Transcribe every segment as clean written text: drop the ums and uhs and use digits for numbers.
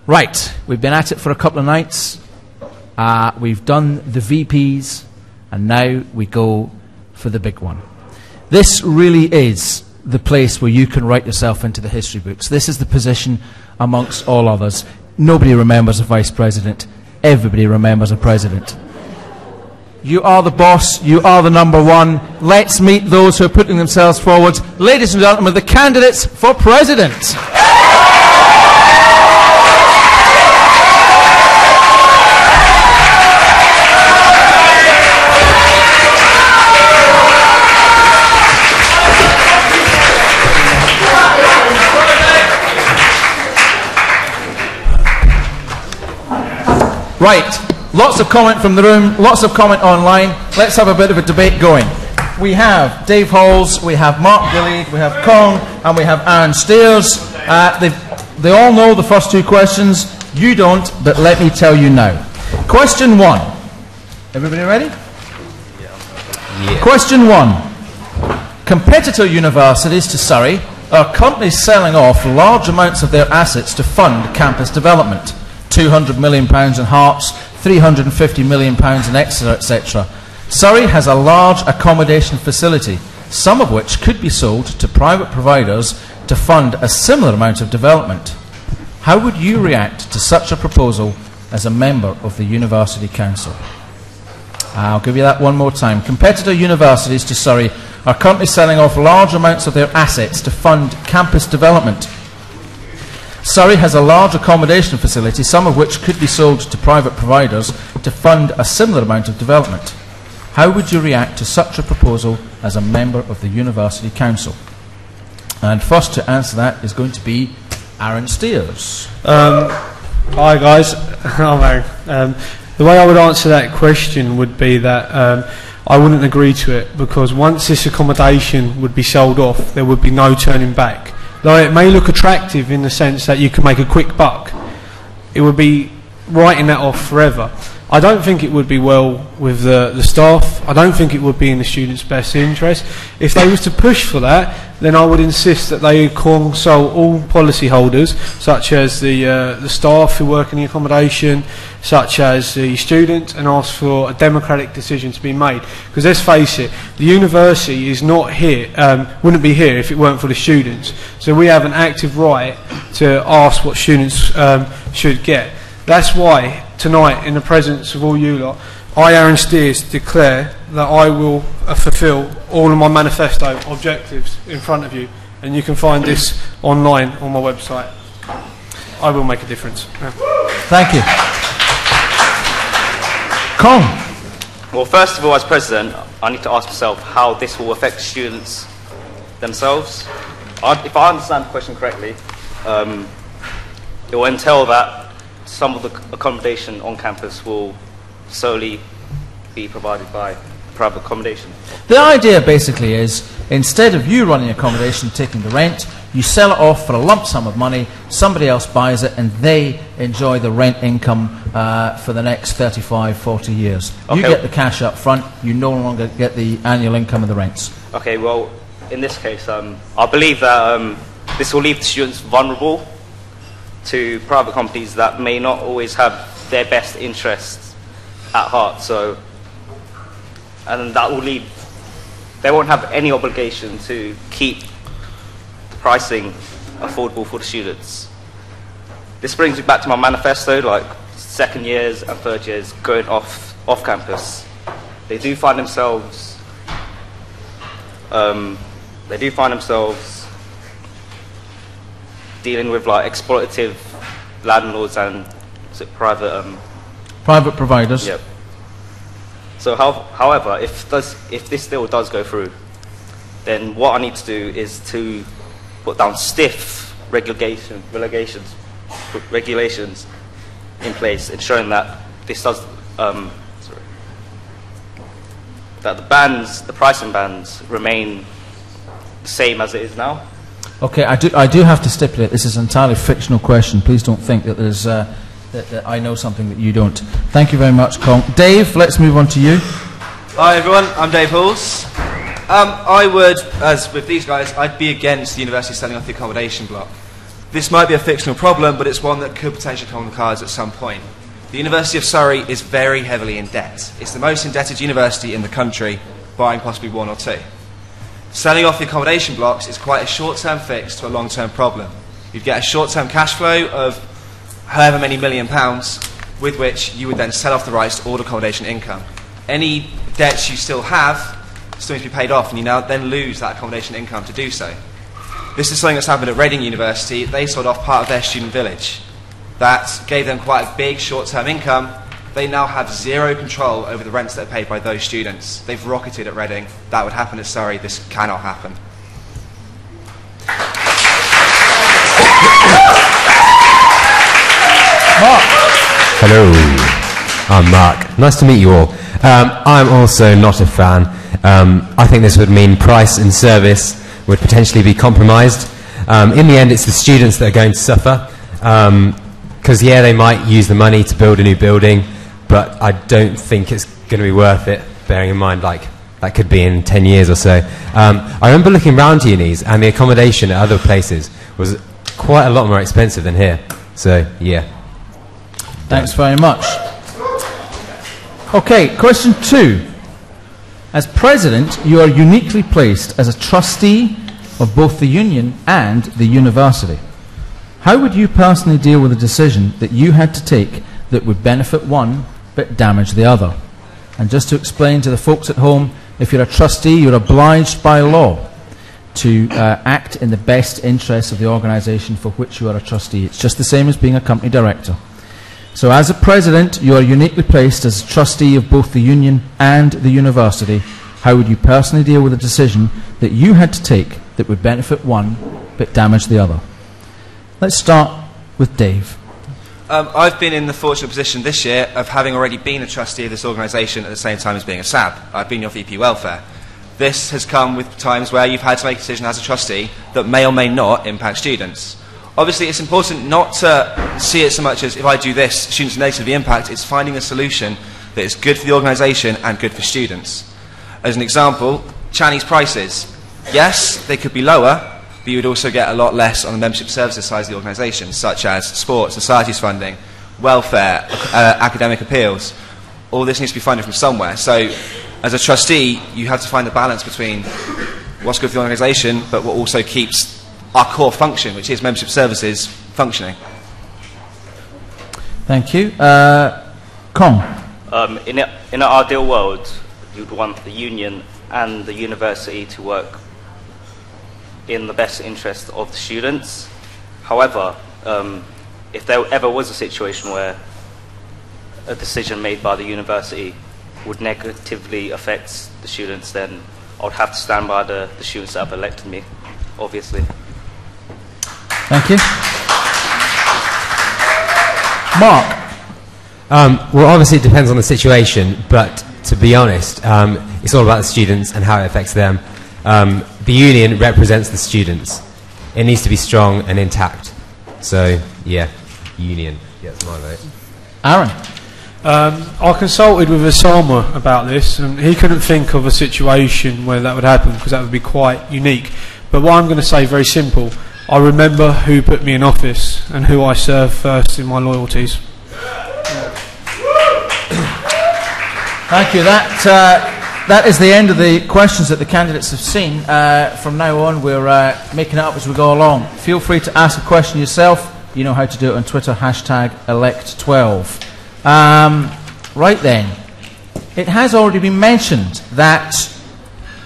Right, we've been at it for a couple of nights. We've done the VPs, and now we go for the big one. This really is the place where you can write yourself into the history books. This is the position amongst all others. Nobody remembers a vice president. Everybody remembers a president. You are the boss. You are the number one. Let's meet those who are putting themselves forward. Ladies and gentlemen, the candidates for president. Right, lots of comment from the room, lots of comment online. Let's have a bit of a debate going. We have Dave Halls, we have Mark Gilyead, we have Cuong, and we have Arran Stears. They all know the first two questions. You don't, but let me tell you now. Question one. Everybody ready? Yeah. Question one. Competitor universities to Surrey are currently selling off large amounts of their assets to fund campus development. £200 million in Hearts, £350 million in Exeter, etc. Surrey has a large accommodation facility, some of which could be sold to private providers to fund a similar amount of development. How would you react to such a proposal as a member of the University Council? I'll give you that one more time. Competitor universities to Surrey are currently selling off large amounts of their assets to fund campus development. Surrey has a large accommodation facility, some of which could be sold to private providers to fund a similar amount of development. How would you react to such a proposal as a member of the University Council? And first to answer that is going to be Arran Stears. Hi guys. The way I would answer that question would be that I wouldn't agree to it, because once this accommodation would be sold off, there would be no turning back. Though it may look attractive in the sense that you can make a quick buck, it would be writing that off forever. I don't think it would be well with the staff. I don't think it would be in the students' best interest. If they was to push for that, then I would insist that they consult all policy holders, such as the staff who work in the accommodation, such as the student, and ask for a democratic decision to be made. Because let's face it, the university is not here, wouldn't be here if it weren't for the students. So we have an active right to ask what students should get. That's why tonight, in the presence of all you lot, I, Arran Stears, declare that I will fulfil all of my manifesto objectives in front of you, and you can find this online on my website. I will make a difference. Yeah. Thank you. Cuong. Well, first of all, as president, I need to ask myself how this will affect students themselves. If I understand the question correctly, it will entail that some of the accommodation on campus will solely be provided by private accommodation. The idea basically is, instead of you running accommodation, taking the rent, you sell it off for a lump sum of money, somebody else buys it, and they enjoy the rent income for the next 35, 40 years. Okay. You get the cash up front, you no longer get the annual income of the rents. Okay, well, in this case, I believe that this will leave the students vulnerable to private companies that may not always have their best interests at heart. So, and that will leave, they won't have any obligation to keep the pricing affordable for the students. This brings me back to my manifesto, like second years and third years going off campus. They do find themselves dealing with like exploitative landlords and private providers. Yep. So, however, if this deal does go through, then what I need to do is to put down stiff regulations in place, ensuring that this does that the pricing bands remain the same as it is now. Okay, I do have to stipulate this is an entirely fictional question. Please don't think that there's that I know something that you don't. Thank you very much, Cuong. Dave, let's move on to you. Hi everyone, I'm Dave Halls. I would, as with these guys, I'd be against the university selling off the accommodation block. This might be a fictional problem, but it's one that could potentially come on the cards at some point. The University of Surrey is very heavily in debt. It's the most indebted university in the country, barring possibly one or two. Selling off the accommodation blocks is quite a short-term fix to a long-term problem. You'd get a short-term cash flow of however many £1 million, with which you would then sell off the rights to all the accommodation income. Any debts you still have still need to be paid off, and you now then lose that accommodation income to do so. This is something that's happened at Reading University. They sold off part of their student village. That gave them quite a big short-term income. They now have zero control over the rents that are paid by those students. They've rocketed at Reading. That would happen at Surrey. This cannot happen. Mark. Hello, I'm Mark. Nice to meet you all. I'm also not a fan. I think this would mean price and service would potentially be compromised. In the end, it's the students that are going to suffer. Because, yeah, they might use the money to build a new building, but I don't think it's going to be worth it, bearing in mind, like, that could be in 10 years or so. I remember looking around to unis, and the accommodation at other places was quite a lot more expensive than here. So, yeah. Thanks very much. Okay, question 2. As president, you are uniquely placed as a trustee of both the union and the university. How would you personally deal with a decision that you had to take that would benefit one but damage the other? And just to explain to the folks at home, if you're a trustee, you're obliged by law to act in the best interests of the organisation for which you are a trustee. It's just the same as being a company director. So as a president, you are uniquely placed as a trustee of both the union and the university. How would you personally deal with a decision that you had to take that would benefit one but damage the other? Let's start with Dave. I've been in the fortunate position this year of having already been a trustee of this organisation at the same time as being a SAB. I've been your VP Welfare. This has come with times where you've had to make a decision as a trustee that may or may not impact students. Obviously, it's important not to see it so much as, if I do this, students are negatively impacted. It's finding a solution that is good for the organisation and good for students. As an example, Chinese prices. Yes, they could be lower, but you would also get a lot less on the membership services side of the organisation, such as sports, societies funding, welfare, academic appeals. All this needs to be funded from somewhere. So, as a trustee, you have to find the balance between what's good for the organisation, but what also keeps our core function, which is membership services, functioning. Thank you. Cuong. In an ideal world, you'd want the union and the university to work in the best interest of the students. However, if there ever was a situation where a decision made by the university would negatively affect the students, then I would have to stand by the students that have elected me, obviously. Thank you. Mark. Well, obviously it depends on the situation, but to be honest, it's all about the students and how it affects them. The union represents the students. It needs to be strong and intact. So, yeah, union. Yeah, that's my vote. Arran. I consulted with Osama about this, and he couldn't think of a situation where that would happen, because that would be quite unique. But what I'm going to say, very simple, I remember who put me in office and who I serve first in my loyalties. Thank you. That is the end of the questions that the candidates have seen. From now on, we're making it up as we go along. Feel free to ask a question yourself. You know how to do it on Twitter, #elect12. Right then, it has already been mentioned that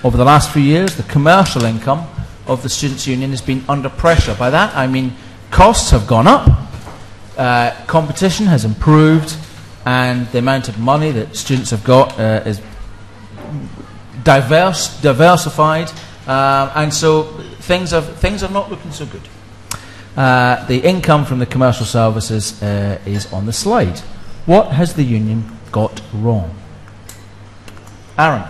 over the last few years, the commercial income of the Students' Union has been under pressure. By that, I mean costs have gone up, competition has improved, and the amount of money that students have got is diversified, and so things are not looking so good. The income from the commercial services is on the slide. What has the union got wrong? Arran.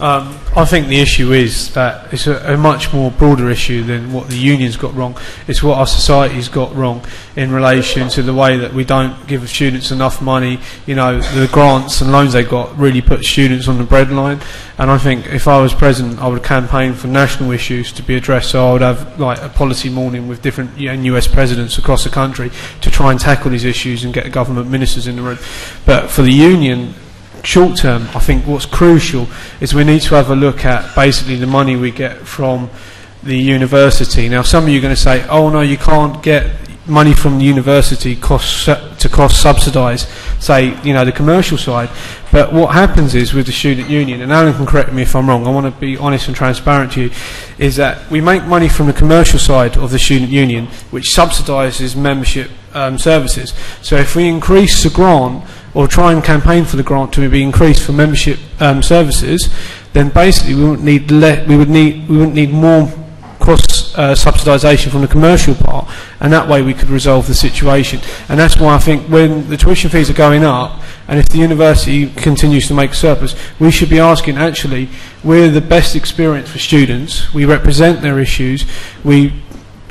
I think the issue is that it's a much more broader issue than what the union's got wrong. It's what our society's got wrong in relation to the way that we don't give students enough money. You know, the grants and loans they got really put students on the breadline. And I think if I was president, I would campaign for national issues to be addressed. So I would have like a policy morning with different US presidents across the country to try and tackle these issues and get government ministers in the room. But for the union, short term, I think what's crucial is we need to have a look at basically the money we get from the university. Now, some of you are going to say, oh no, you can't get money from the university cost subsidise, say, you know, the commercial side. But what happens is with the student union, and Alan can correct me if I'm wrong, I want to be honest and transparent to you, is that we make money from the commercial side of the student union, which subsidises membership services. So if we increase the grant, or try and campaign for the grant to be increased for membership services, then basically we wouldn't need more cross subsidisation from the commercial part, and that way we could resolve the situation. And that's why I think when the tuition fees are going up, and if the university continues to make surplus, we should be asking, actually, we're the best experience for students, we represent their issues, we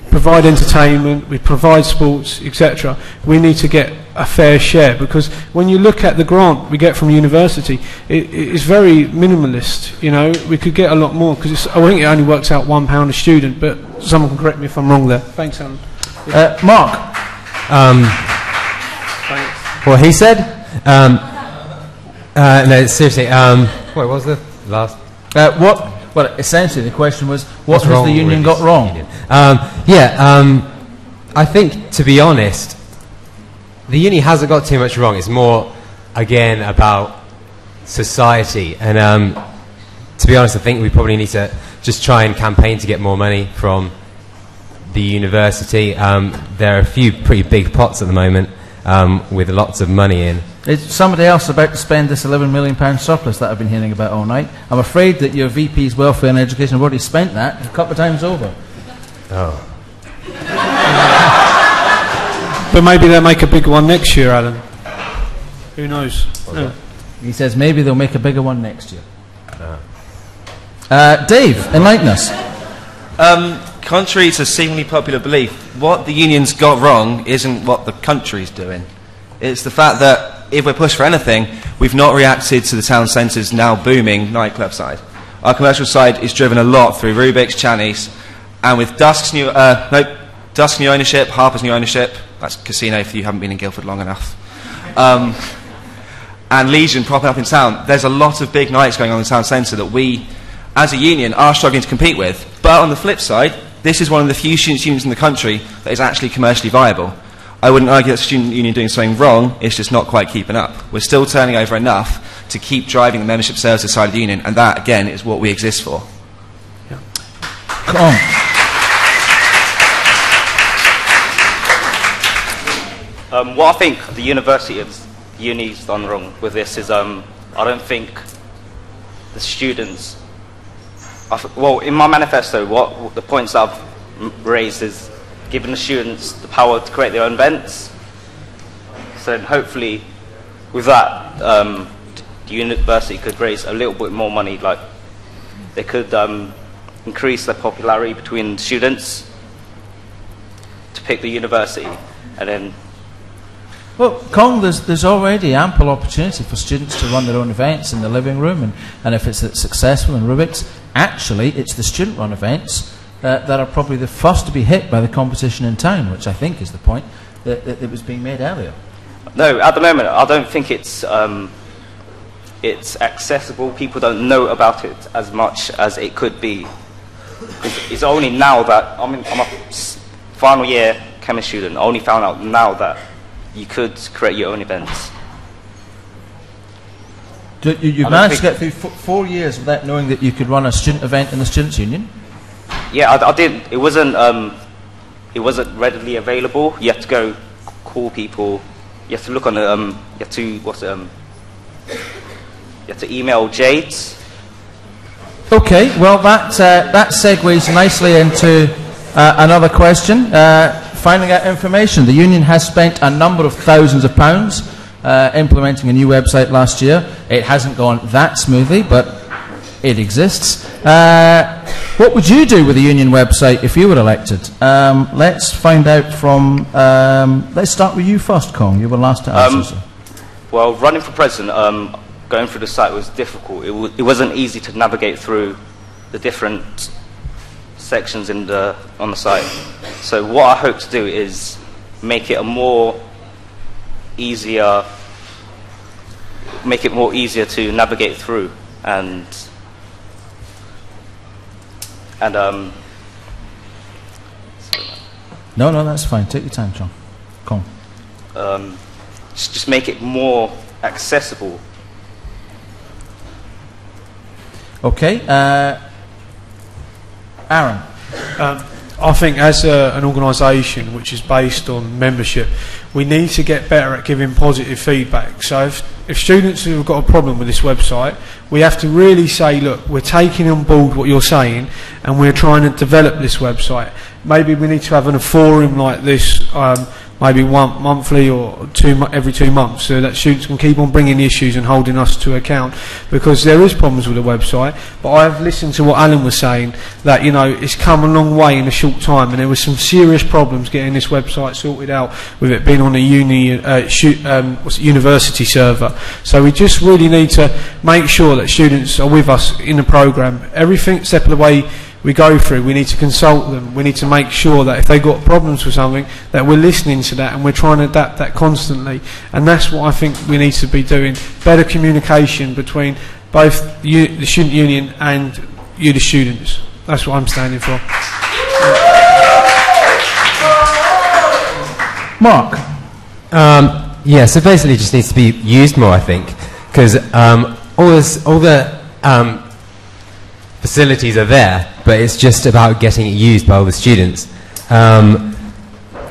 provide entertainment, we provide sports, etc. We need to get a fair share, because when you look at the grant we get from university, it's very minimalist. You know, we could get a lot more, because I think it only works out £1 a student, but someone can correct me if I'm wrong there. Thanks, Alan. Mark? What he said? No, seriously. What was the last? Well, essentially the question was, what has the union got wrong? I think, to be honest, the union hasn't got too much wrong. It's more, again, about society. And to be honest, I think we probably need to just try and campaign to get more money from the university. There are a few pretty big pots at the moment with lots of money in. Is somebody else about to spend this £11 million surplus that I've been hearing about all night? I'm afraid that your VP's welfare and education have already spent that a couple of times over. Oh. But maybe they'll make a bigger one next year, Alan. Who knows? No. He says maybe they'll make a bigger one next year. Dave, enlighten us. Contrary to seemingly popular belief, what the union's got wrong isn't what the country's doing. It's the fact that if we're pushed for anything, we've not reacted to the town centre's now booming nightclub side. Our commercial side is driven a lot through Rubik's, Channy's, and with Dusk's new ownership, Harper's new ownership, that's casino if you haven't been in Guildford long enough, and Legion propping up in town, there's a lot of big nights going on in the town centre that we, as a union, are struggling to compete with. But on the flip side, this is one of the few students' unions in the country that is actually commercially viable. I wouldn't argue that the student union doing something wrong, it's just not quite keeping up. We're still turning over enough to keep driving the membership services side of the union, and that, again, is what we exist for. Yeah. Come on. What I think the uni's done wrong with this is I don't think the students... well, in my manifesto, what the points that I've raised is giving the students the power to create their own events. So then hopefully with that, the university could raise a little bit more money, like they could increase their popularity between students to pick the university, and then... Well, Cuong, there's already ample opportunity for students to run their own events in the living room, and if it's successful in Rubik's, actually it's the student-run events that are probably the first to be hit by the competition in town, which I think is the point that was being made earlier. No, at the moment, I don't think it's accessible. People don't know about it as much as it could be. It's only now that, I'm a final year chemistry student, I only found out now that you could create your own events. You've managed to get through 4 years without knowing that you could run a student event in the Students' Union? Yeah, I did. It wasn't readily available. You have to go call people. You have to look on the. You have to email Jade. Okay, well that segues nicely into another question. Finding out information. The union has spent a number of thousands of pounds implementing a new website last year. It hasn't gone that smoothly, but it exists. What would you do with the union website if you were elected? Let's find out from... let's start with you first, Cuong. You were last to answer. Well, running for president, going through the site was difficult. It wasn't easy to navigate through the different sections on the site. So what I hope to do is make it more easier to navigate through and No, that's fine. Take your time, John. Come on. Just make it more accessible. Okay. Arran. I think as an organisation which is based on membership, we need to get better at giving positive feedback. So if students have got a problem with this website, we have to really say, look, we're taking on board what you're saying and we're trying to develop this website. Maybe we need to have a forum like this, maybe monthly or every 2 months, so that students can keep on bringing issues and holding us to account, because there is problems with the website. But I've listened to what Alan was saying, that it's come a long way in a short time, and there was some serious problems getting this website sorted out with it being on a university server. So we just really need to make sure that students are with us in the programme. Every step of the way we go through, we need to consult them. We need to make sure that if they've got problems with something, that we're listening to that and we're trying to adapt that constantly. And that's what I think we need to be doing. Better communication between both the student union and you, the students. That's what I'm standing for. Mark? So basically it just needs to be used more, I think, because all the facilities are there, but it's just about getting it used by all the students. One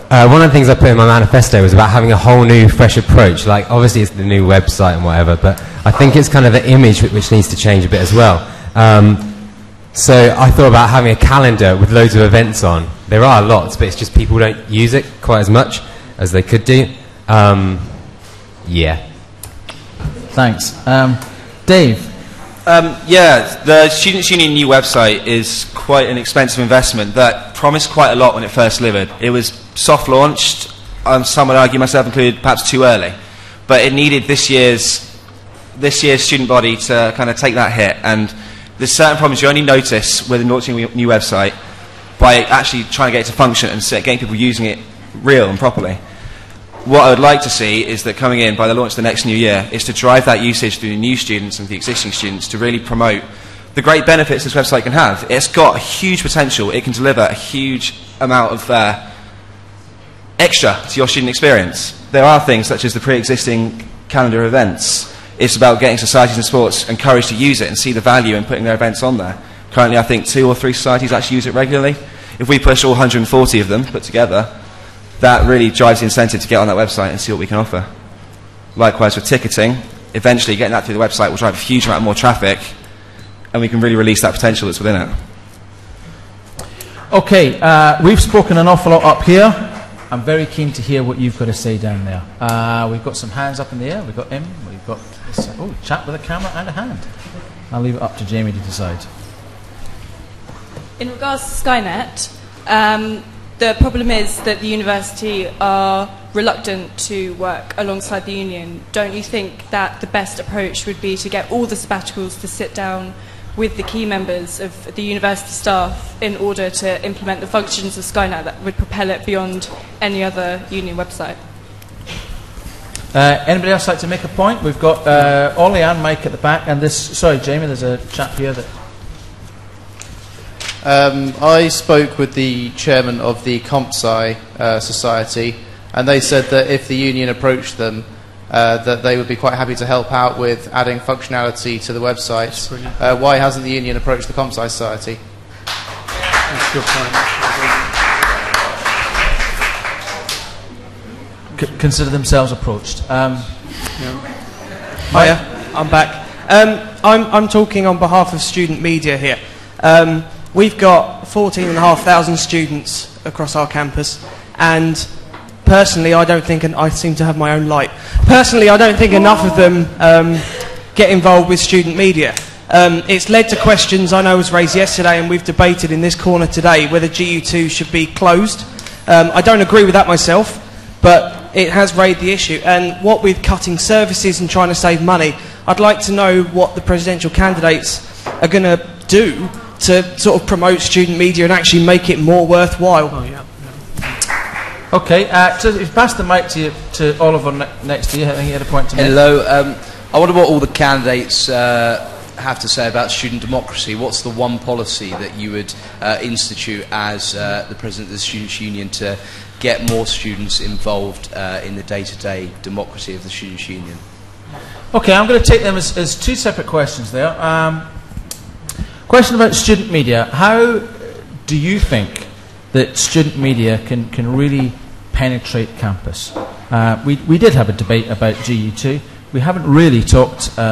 of the things I put in my manifesto was about having a whole new, fresh approach. Like, obviously it's the new website and whatever, but I think it's kind of the image which needs to change a bit as well. So I thought about having a calendar with loads of events on. There are lots, but it's just people don't use it quite as much as they could do. Thanks. Dave? The Students' Union new website is quite an expensive investment that promised quite a lot when it first delivered. It was soft launched, some would argue, myself included, perhaps too early. But it needed this year's student body to kind of take that hit. And there's certain problems you only notice with launching a new website by actually trying to get it to function and getting people using it real and properly. What I would like to see is that coming in by the launch of the next new year is to drive that usage through the new students and the existing students to really promote the great benefits this website can have. It's got a huge potential. It can deliver a huge amount of extra to your student experience. There are things such as the pre-existing calendar of events. It's about getting societies and sports encouraged to use it and see the value in putting their events on there. Currently, I think 2 or 3 societies actually use it regularly. If we push all 140 of them put together, that really drives the incentive to get on that website and see what we can offer. Likewise with ticketing, eventually getting that through the website will drive a huge amount more traffic, and we can really release that potential that's within it. Okay, we've spoken an awful lot up here. I'm very keen to hear what you've got to say down there. We've got some hands up in the air. We've got him. We've got this, chat with a camera and a hand. I'll leave it up to Jamie to decide. In regards to Skynet, the problem is that the university are reluctant to work alongside the union. Don't you think that the best approach would be to get all the sabbaticals to sit down with the key members of the university staff in order to implement the functions of Skynet that would propel it beyond any other union website? Anybody else like to make a point? We've got Ollie and Mike at the back, and this... Sorry, Jamie, there's a chap here that... I spoke with the chairman of the CompSci Society, and they said that if the union approached them, that they would be quite happy to help out with adding functionality to the website. Why hasn't the union approached the CompSci Society? That's a good point. Consider themselves approached. Hiya, I'm back. I'm talking on behalf of student media here. We've got 14,500 students across our campus, and personally, I don't think, and I seem to have my own light, personally, I don't think enough of them get involved with student media. It's led to questions I know was raised yesterday, and we've debated in this corner today whether GU2 should be closed. I don't agree with that myself, but it has raised the issue. And what with cutting services and trying to save money, I'd like to know what the presidential candidates are going to do to sort of promote student media and actually make it more worthwhile. Oh, yeah. Okay, so if you pass the mic to Oliver next to you, I think he had a point to make. Hello. I wonder what all the candidates have to say about student democracy. What's the one policy that you would institute as the President of the Students' Union to get more students involved in the day-to-day democracy of the Students' Union? Okay, I'm going to take them as two separate questions there. Question about student media. How do you think that student media can really penetrate campus? We did have a debate about GU2. We haven't really talked, we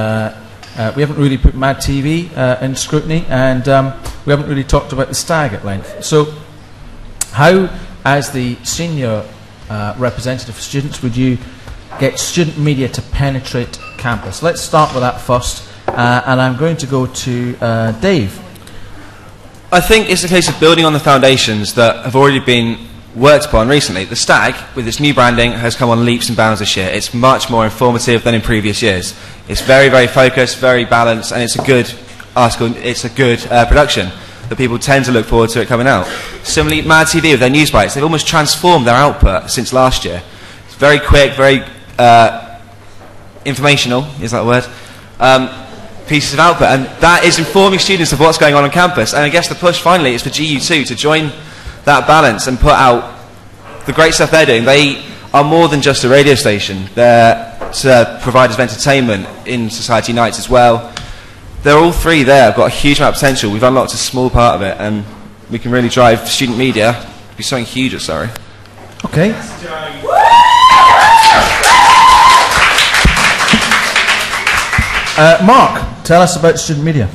haven't really put Mad TV in scrutiny, and we haven't really talked about the Stag at length. So how, as the senior representative for students, would you get student media to penetrate campus? Let's start with that first, and I'm going to go to Dave. I think it's a case of building on the foundations that have already been worked upon recently. The Stag, with its new branding, has come on leaps and bounds this year. It's much more informative than in previous years. It's very, very focused, very balanced, and it's a good article, it's a good production that people tend to look forward to it coming out. Similarly, Mad TV with their news bites, they've almost transformed their output since last year. It's very quick, very informational, is that a word? Pieces of output, and that is informing students of what's going on campus. And I guess the push finally is for GU2 to join that balance and put out the great stuff they're doing. They are more than just a radio station. They're providers of entertainment in society nights as well. They're all three there. I've got a huge amount of potential. We've unlocked a small part of it, and we can really drive student media to be something huge at Surrey. Okay. Mark, tell us about student media.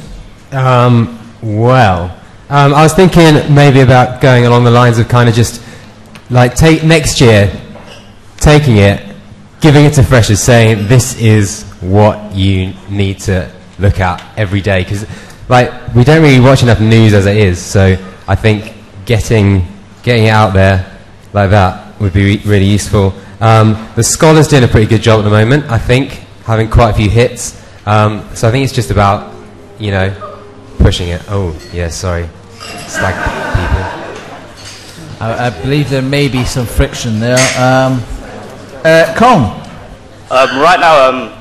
Well, I was thinking maybe about going along the lines of kind of just like take next year, taking it, giving it to freshers, saying this is what you need to look at every day, because like we don't really watch enough news as it is. So I think getting it out there like that would be really useful. The Scholars doing a pretty good job at the moment, I think, having quite a few hits. So I think it's just about, you know, pushing it. Oh, yeah, sorry. Stag people. I believe there may be some friction there. Cuong. Right now,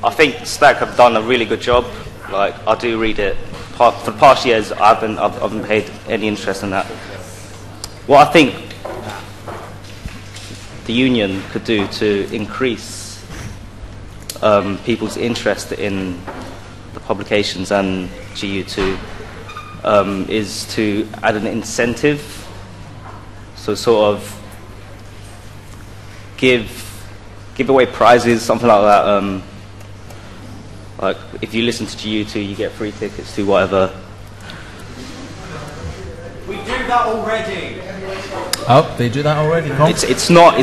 I think Stag have done a really good job. Like, I do read it. For the past years, I haven't paid any interest in that. What I think the union could do to increase people's interest in the publications and GU2 is to add an incentive, so sort of give away prizes, something like that. Like if you listen to GU2, you get free tickets to whatever. We do that already. Oh, they do that already. It's not. We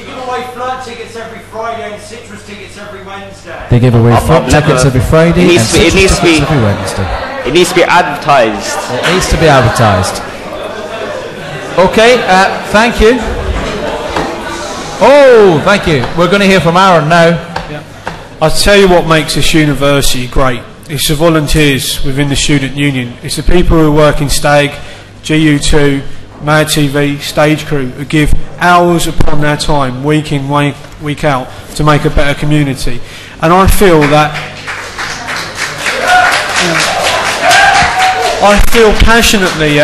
give away flight tickets every Friday and citrus tickets every Wednesday. They give away tickets every Friday and citrus tickets every Wednesday. It needs to be advertised. It needs to be advertised. Okay, thank you. Oh, thank you. We're going to hear from Arran now. I'll tell you what makes this university great. It's the volunteers within the student union. It's the people who work in Stag, GU2, Mad TV, stage crew, who give hours upon their time, week in, week out, to make a better community. And I feel that passionately,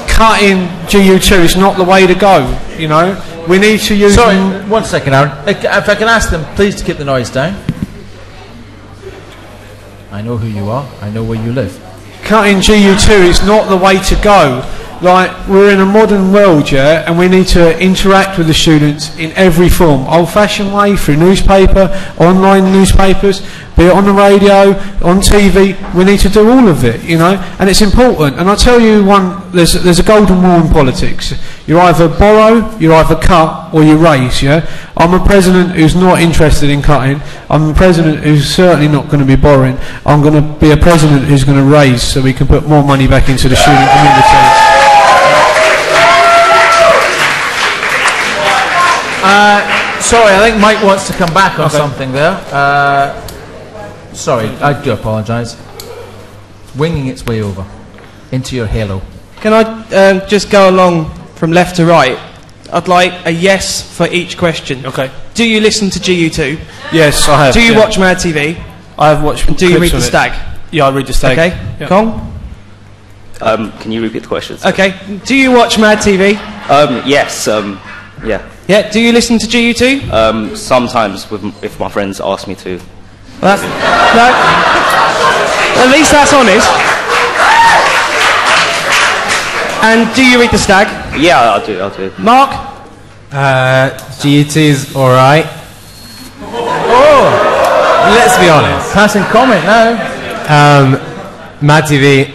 cutting GU2 is not the way to go, you know. We need to use... Sorry, 1 second, Arran. If I can ask them, please, to keep the noise down. I know who you are. I know where you live. Cutting GU2 is not the way to go. Like, we're in a modern world, yeah, and we need to interact with the students in every form. Old-fashioned way, through newspaper, online newspapers, be it on the radio, on TV. We need to do all of it, you know, and it's important. And I'll tell you there's a golden rule in politics. You either borrow, you either cut, or you raise, yeah? I'm a president who's not interested in cutting. I'm a president who's certainly not going to be borrowing. I'm going to be a president who's going to raise so we can put more money back into the student community. Sorry, I think Mike wants to come back on something there. Sorry, I do apologise. Winging its way over into your halo. Can I just go along from left to right? I'd like a yes for each question. Okay. Do you listen to GU2? Yes, I have. Do you watch Mad TV? I have watched. And do you read the Stag? Yeah, I read the Stag. Okay. Yeah. Cuong? Can you repeat the questions? Okay. Do you watch Mad TV? Yes. Yeah. Yeah. Do you listen to GU2? Sometimes, if my friends ask me to. Well, no. At least that's honest. And do you read the Stag? Yeah, I'll do. Mark? GU2's alright. Oh! Let's be honest. Passing comment now. Mad TV,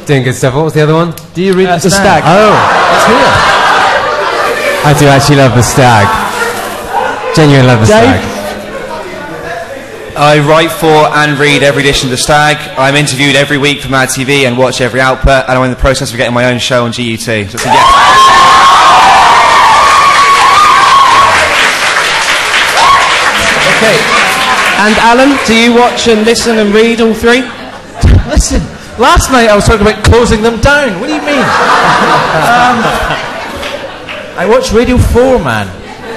doing good stuff. What was the other one? Do you read the Stag? Oh, Let's hear it. I do actually love the Stag. Genuinely love the Stag. I write for and read every edition of the Stag. I'm interviewed every week for Mad TV and watch every output, and I'm in the process of getting my own show on GU2. So it's a yes. Okay. And Alan, do you watch and listen and read all three? Listen, last night I was talking about closing them down. What do you mean? I watch Radio 4, man.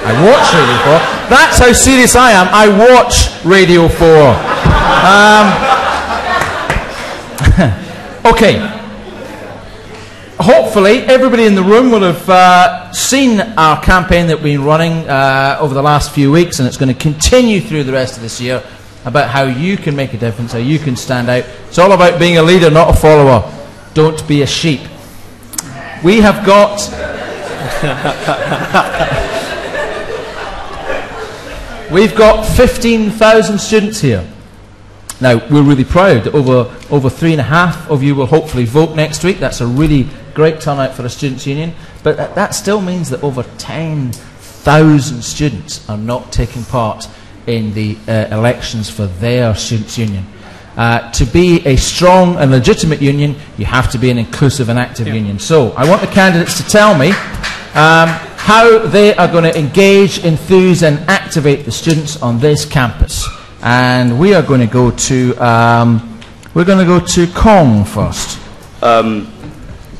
I watch Radio 4. That's how serious I am. I watch Radio 4. Okay. Hopefully, everybody in the room will have seen our campaign that we've been running over the last few weeks, and it's going to continue through the rest of this year, about how you can make a difference, how you can stand out. It's all about being a leader, not a follower. Don't be a sheep. We have got... We've got 15,000 students here. Now, we're really proud that over 3.5 of you will hopefully vote next week. That's a really great turnout for a students' union. But that still means that over 10,000 students are not taking part in the elections for their students' union. To be a strong and legitimate union, you have to be an inclusive and active union. So, I want the candidates to tell me how they are going to engage, enthuse and activate the students on this campus. And we are going to go to Cuong first.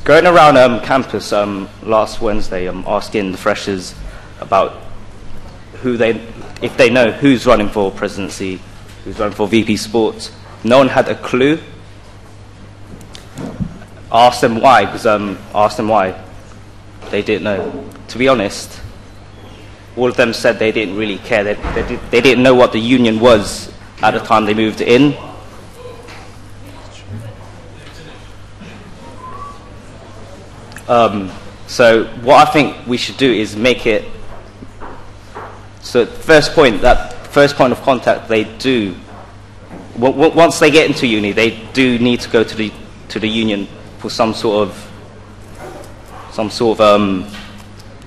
Going around campus last Wednesday, asking the freshers about if they know who's running for presidency, who's running for VP Sports. No one had a clue. Asked them why, they didn't know. To be honest, all of them said they didn't really care. They didn't know what the union was at the time they moved in. So what I think we should do is make it so first point of contact they do. Once they get into uni, they do need to go to the union for some sort of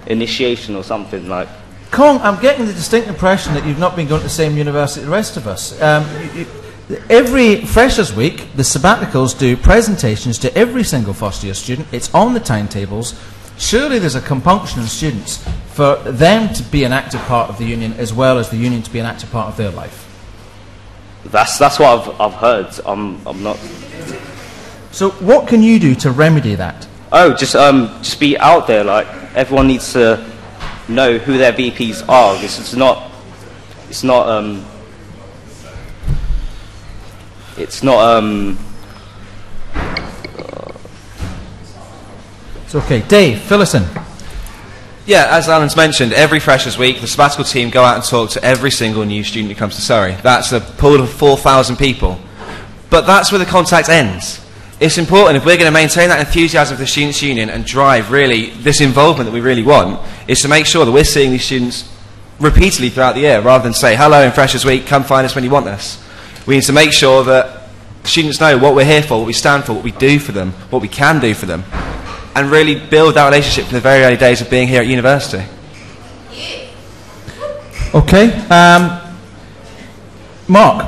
initiation or something like. Cuong, I'm getting the distinct impression that you've not been going to the same university as the rest of us. Every Freshers' Week, the sabbaticals do presentations to every single first-year student. It's on the timetables. Surely there's a compunction in students for them to be an active part of the union as well as the union to be an active part of their life. That's what I've heard. I'm not. So what can you do to remedy that? Oh, just be out there. Like, everyone needs to know who their VPs are. It's not. It's okay. Dave, fill us in. Yeah, as Alan's mentioned, every Freshers' Week, the sabbatical team go out and talk to every single new student who comes to Surrey. That's a pool of 4,000 people. But that's where the contact ends. it's important, if we're going to maintain that enthusiasm for the Students' Union and drive, really, this involvement that we really want, is to make sure that we're seeing these students repeatedly throughout the year, rather than say, hello in Freshers Week, come find us when you want us. We need to make sure that students know what we're here for, what we stand for, what we do for them, what we can do for them, and really build that relationship from the very early days of being here at university. Okay. Mark?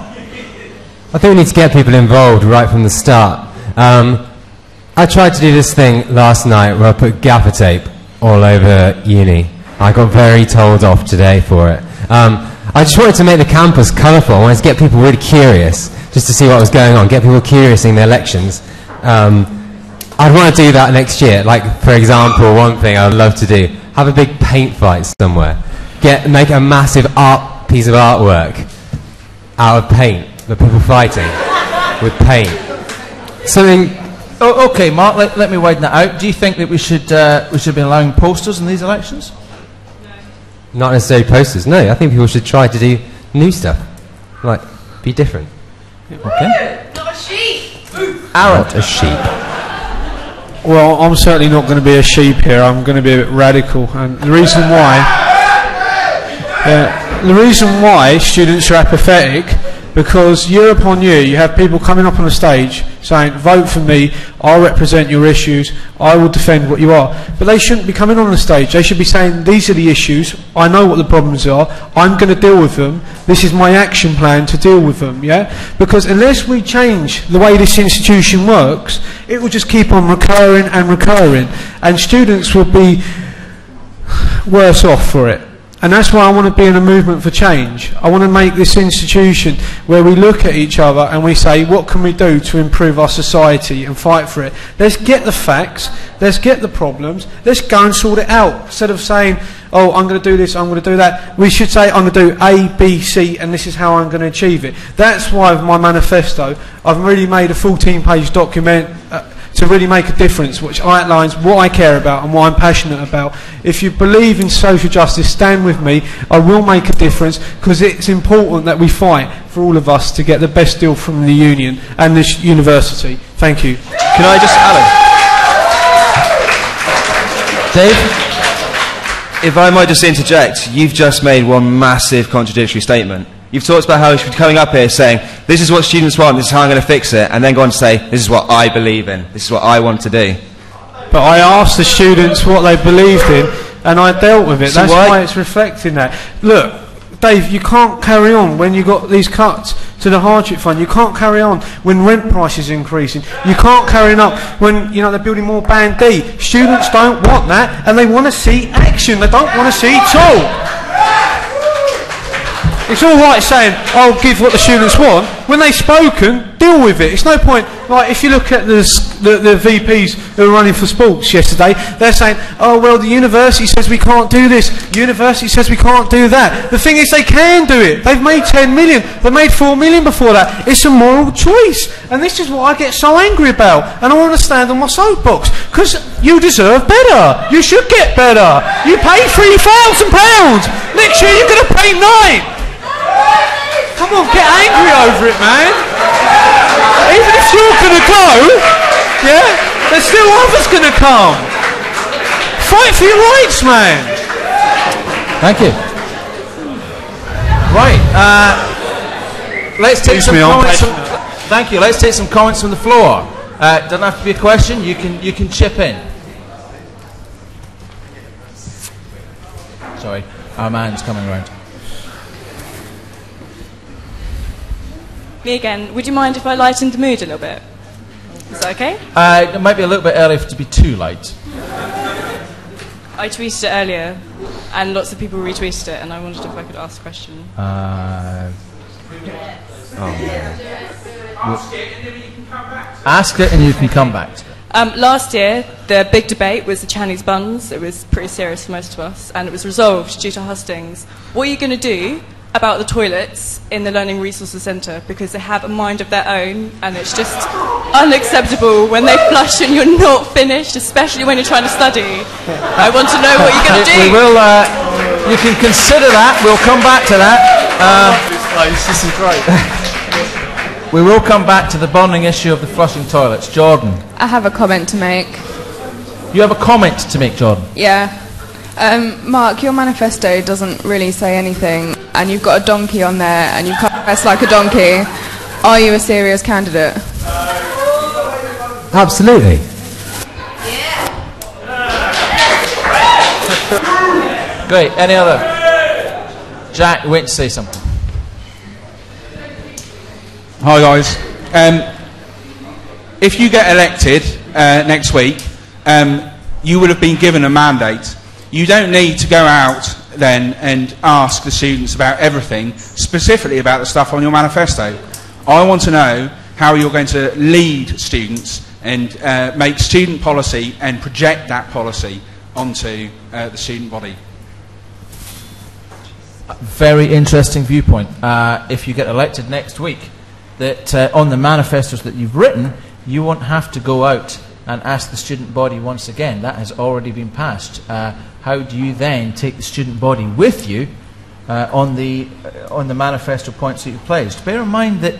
I think we need to get people involved right from the start. I tried to do this thing last night where I put gaffer tape all over uni. I got very told off today for it. I just wanted to make the campus colourful. I wanted to get people really curious, just to see what was going on, get people curious in the elections. I'd want to do that next year. Like, for example, one thing I would love to do, have a big paint fight somewhere. Make a massive piece of artwork out of paint, the people fighting with paint. Something... Oh, okay, Mark, let me widen that out. Do you think that we should be allowing posters in these elections? Not necessarily posters, no. I think people should try to do new stuff. Like, be different. Okay. Not a sheep! Arran. Not a sheep. Well, I'm certainly not going to be a sheep here. I'm going to be a bit radical. And the reason why students are apathetic, because year upon year you have people coming up on the stage saying, vote for me, I'll represent your issues, I will defend what you are. But they shouldn't be coming on the stage. They should be saying, these are the issues, I know what the problems are, I'm going to deal with them, this is my action plan to deal with them, yeah? Because unless we change the way this institution works, it will just keep on recurring, and students will be worse off for it. And that's why I want to be in a movement for change. I want to make this institution where we look at each other and we say, what can we do to improve our society and fight for it? Let's get the facts, let's get the problems, let's go and sort it out. Instead of saying, oh, I'm going to do this, I'm going to do that, we should say, I'm going to do A, B, C, and this is how I'm going to achieve it. That's why with my manifesto, I've really made a 14-page document to really make a difference, which outlines what I care about and what I'm passionate about. If you believe in social justice, stand with me. I will make a difference, because it's important that we fight for all of us to get the best deal from the union and this university. Thank you. Can I just, Alan? Dave? If I might just interject, you've just made one massive contradictory statement. You've talked about how you should be coming up here saying, this is what students want, this is how I'm going to fix it, and then go on to say, this is what I believe in, this is what I want to do. But I asked the students what they believed in, and I dealt with it. So that's why it's reflecting that. Look, Dave, you can't carry on when you've got these cuts to the hardship fund. You can't carry on when rent prices are increasing. You can't carry on when, you know, they're building more Band D. Students don't want that, and they want to see action. They don't want to see talk. It's all right saying, I'll give what the students want. When they've spoken, deal with it. It's no point, like, if you look at the VPs who were running for sports yesterday, they're saying, oh, well, the university says we can't do this, university says we can't do that. The thing is, they can do it. They've made 10 million. They made 4 million before that. It's a moral choice. And this is what I get so angry about. And I want to stand on my soapbox. Because you deserve better. You should get better. You paid £3,000. Next year, you're going to pay 9. Come on, get angry over it, man. Even if you're going to go, yeah, there's still others going to come. Fight for your rights, man. Thank you. Right, let's take some comments. Thank you. Let's take some comments from the floor. Doesn't have to be a question. You can chip in. Sorry, our man's coming around. Me again. Would you mind if I lightened the mood a little bit? Is that okay? It might be a little bit early to be too light. I tweeted it earlier, and lots of people retweeted it, and I wondered if I could ask a question. Ask it and you can come back to it. Last year, the big debate was the Chinese buns. It was pretty serious for most of us, and it was resolved due to hustings. What are you going to do about the toilets in the Learning Resources Centre, because they have a mind of their own, and it's just unacceptable when they flush and you're not finished, especially when you're trying to study. I want to know what you're going to do. We will, you can consider that. We'll come back to that. This is great. We will come back to the burning issue of the flushing toilets. Jordan. I have a comment to make. You have a comment to make, Jordan? Yeah. Mark, your manifesto doesn't really say anything, and you've got a donkey on there, and you can't dress like a donkey. Are you a serious candidate? Absolutely. Great. Any other? Jack, wait to say something. Hi guys. If you get elected next week, you would have been given a mandate. You don't need to go out then and ask the students about everything, specifically about the stuff on your manifesto. I want to know how you're going to lead students and make student policy and project that policy onto the student body. Very interesting viewpoint. If you get elected next week, that on the manifestos that you've written, you won't have to go out and ask the student body once again. That has already been passed. How do you then take the student body with you on the manifesto points that you've placed? Bear in mind that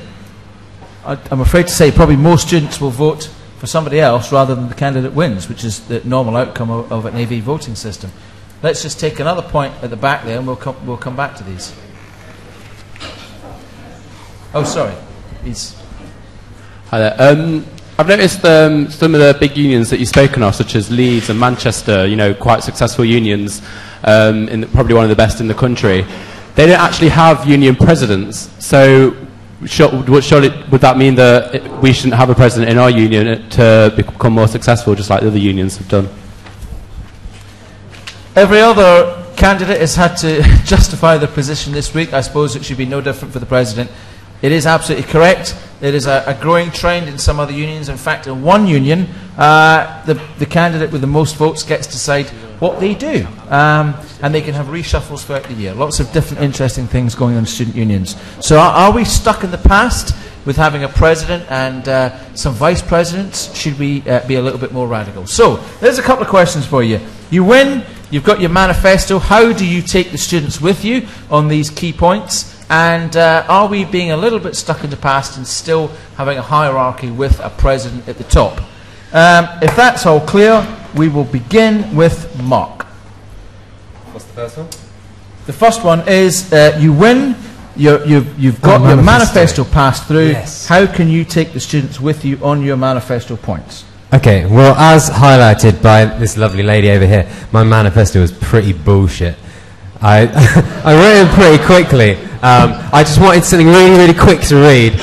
I'm afraid to say probably most students will vote for somebody else rather than the candidate wins, which is the normal outcome of an AV voting system. Let's just take another point at the back there, and we'll come back to these. Oh, sorry. Hi there. I've noticed some of the big unions that you've spoken of, such as Leeds and Manchester, quite successful unions, probably one of the best in the country. They don't actually have union presidents. So would that mean that we shouldn't have a president in our union to become more successful, just like the other unions have done? Every other candidate has had to justify their position this week. I suppose it should be no different for the president. It is absolutely correct. It is a growing trend in some other unions. In fact, in one union, the candidate with the most votes gets to decide what they do. And they can have reshuffles throughout the year. Lots of different interesting things going on in student unions. So are we stuck in the past with having a president and some vice presidents? Should we be a little bit more radical? So there's a couple of questions for you. You win. You've got your manifesto. How do you take the students with you on these key points? And are we being a little bit stuck in the past and still having a hierarchy with a president at the top? If that's all clear, we will begin with Mark. What's the first one? The first one is you win. You've got your manifesto passed through. Yes. How can you take the students with you on your manifesto points? Okay, well, as highlighted by this lovely lady over here, my manifesto was pretty bullshit. I wrote it pretty quickly. I just wanted something really, really quick to read.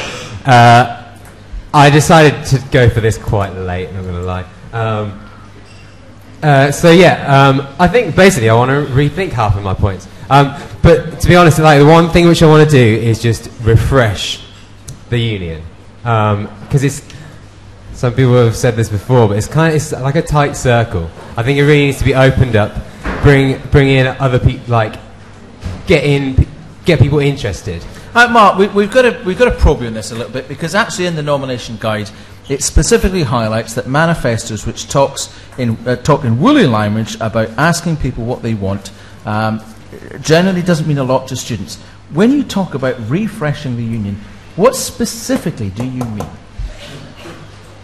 I decided to go for this quite late, not going to lie. I think basically I want to rethink half of my points. But to be honest, the one thing which I want to do is just refresh the union. Because some people have said this before, but it's like a tight circle. I think it really needs to be opened up, bring in other people, get people interested. Mark, we've got to probe you on this a little bit, because actually in the nomination guide it specifically highlights that manifestos which talk in woolly language about asking people what they want generally doesn't mean a lot to students. When you talk about refreshing the union, what specifically do you mean?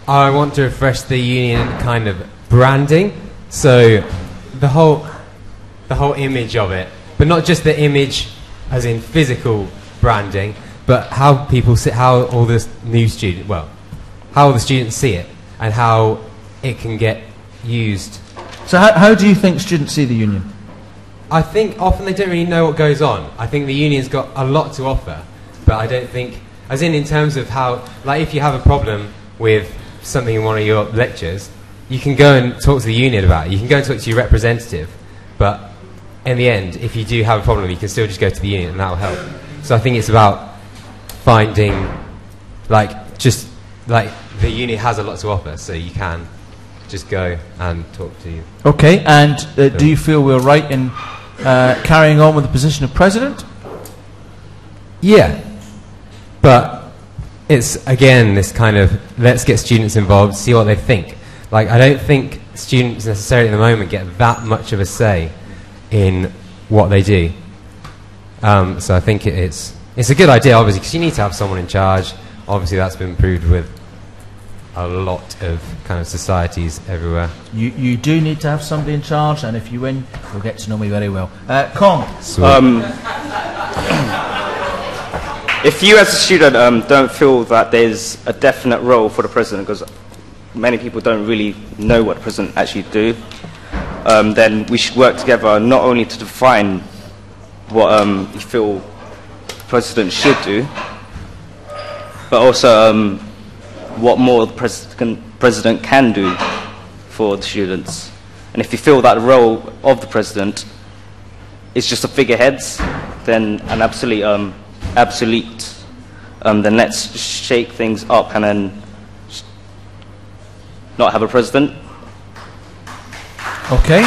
I want to refresh the union kind of branding, so the whole image of it, but not just the image as in physical branding, but how people see, how all the new students, how all the students see it and how it can get used. So how do you think students see the union? I think often they don't really know what goes on. I think the union's got a lot to offer, but I don't think, as in terms of how, if you have a problem with something in one of your lectures, you can go and talk to the union about it. You can go and talk to your representative, but in the end, if you do have a problem, you can still just go to the union and that will help. So I think it's about finding, the union has a lot to offer, so you can just go and talk to you. Okay, and do you feel we're right in carrying on with the position of president? Yeah, but it's, again, this kind of, let's get students involved, see what they think. I don't think students necessarily at the moment get that much of a say in what they do. So I think it's a good idea, obviously, because you need to have someone in charge obviously that's been proved with a lot of kind of societies everywhere. You do need to have somebody in charge, and if you win, you'll get to know me very well. Cuong. If you as a student don't feel that there's a definite role for the president, because many people don't really know what the president actually do, then we should work together not only to define what you feel the president should do, but also what more the president can do for the students. And if you feel that the role of the president is just a figurehead, then an absolute, then let's shake things up and then not have a president. Okay.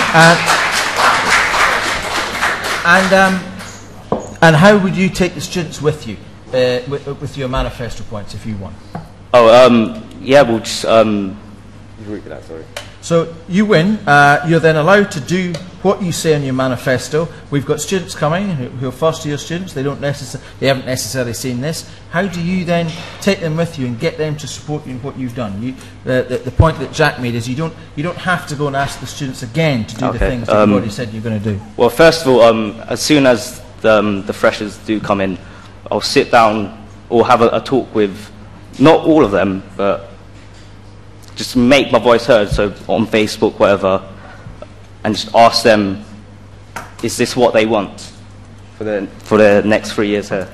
And how would you take the students with you, with your manifesto points if you won? Yeah, we'll just read that, sorry. So you win. You're then allowed to do what you say in your manifesto. We've got students coming who are first-year students. They haven't necessarily seen this. How do you then take them with you and get them to support you in what you've done? The point that Jack made is you don't have to go and ask the students again to do the things that you've already said you're going to do. Well, first of all, as soon as the freshers do come in, I'll sit down or have a talk with, not all of them, but just make my voice heard, so on Facebook, whatever, and just ask them, is this what they want for the next 3 years here?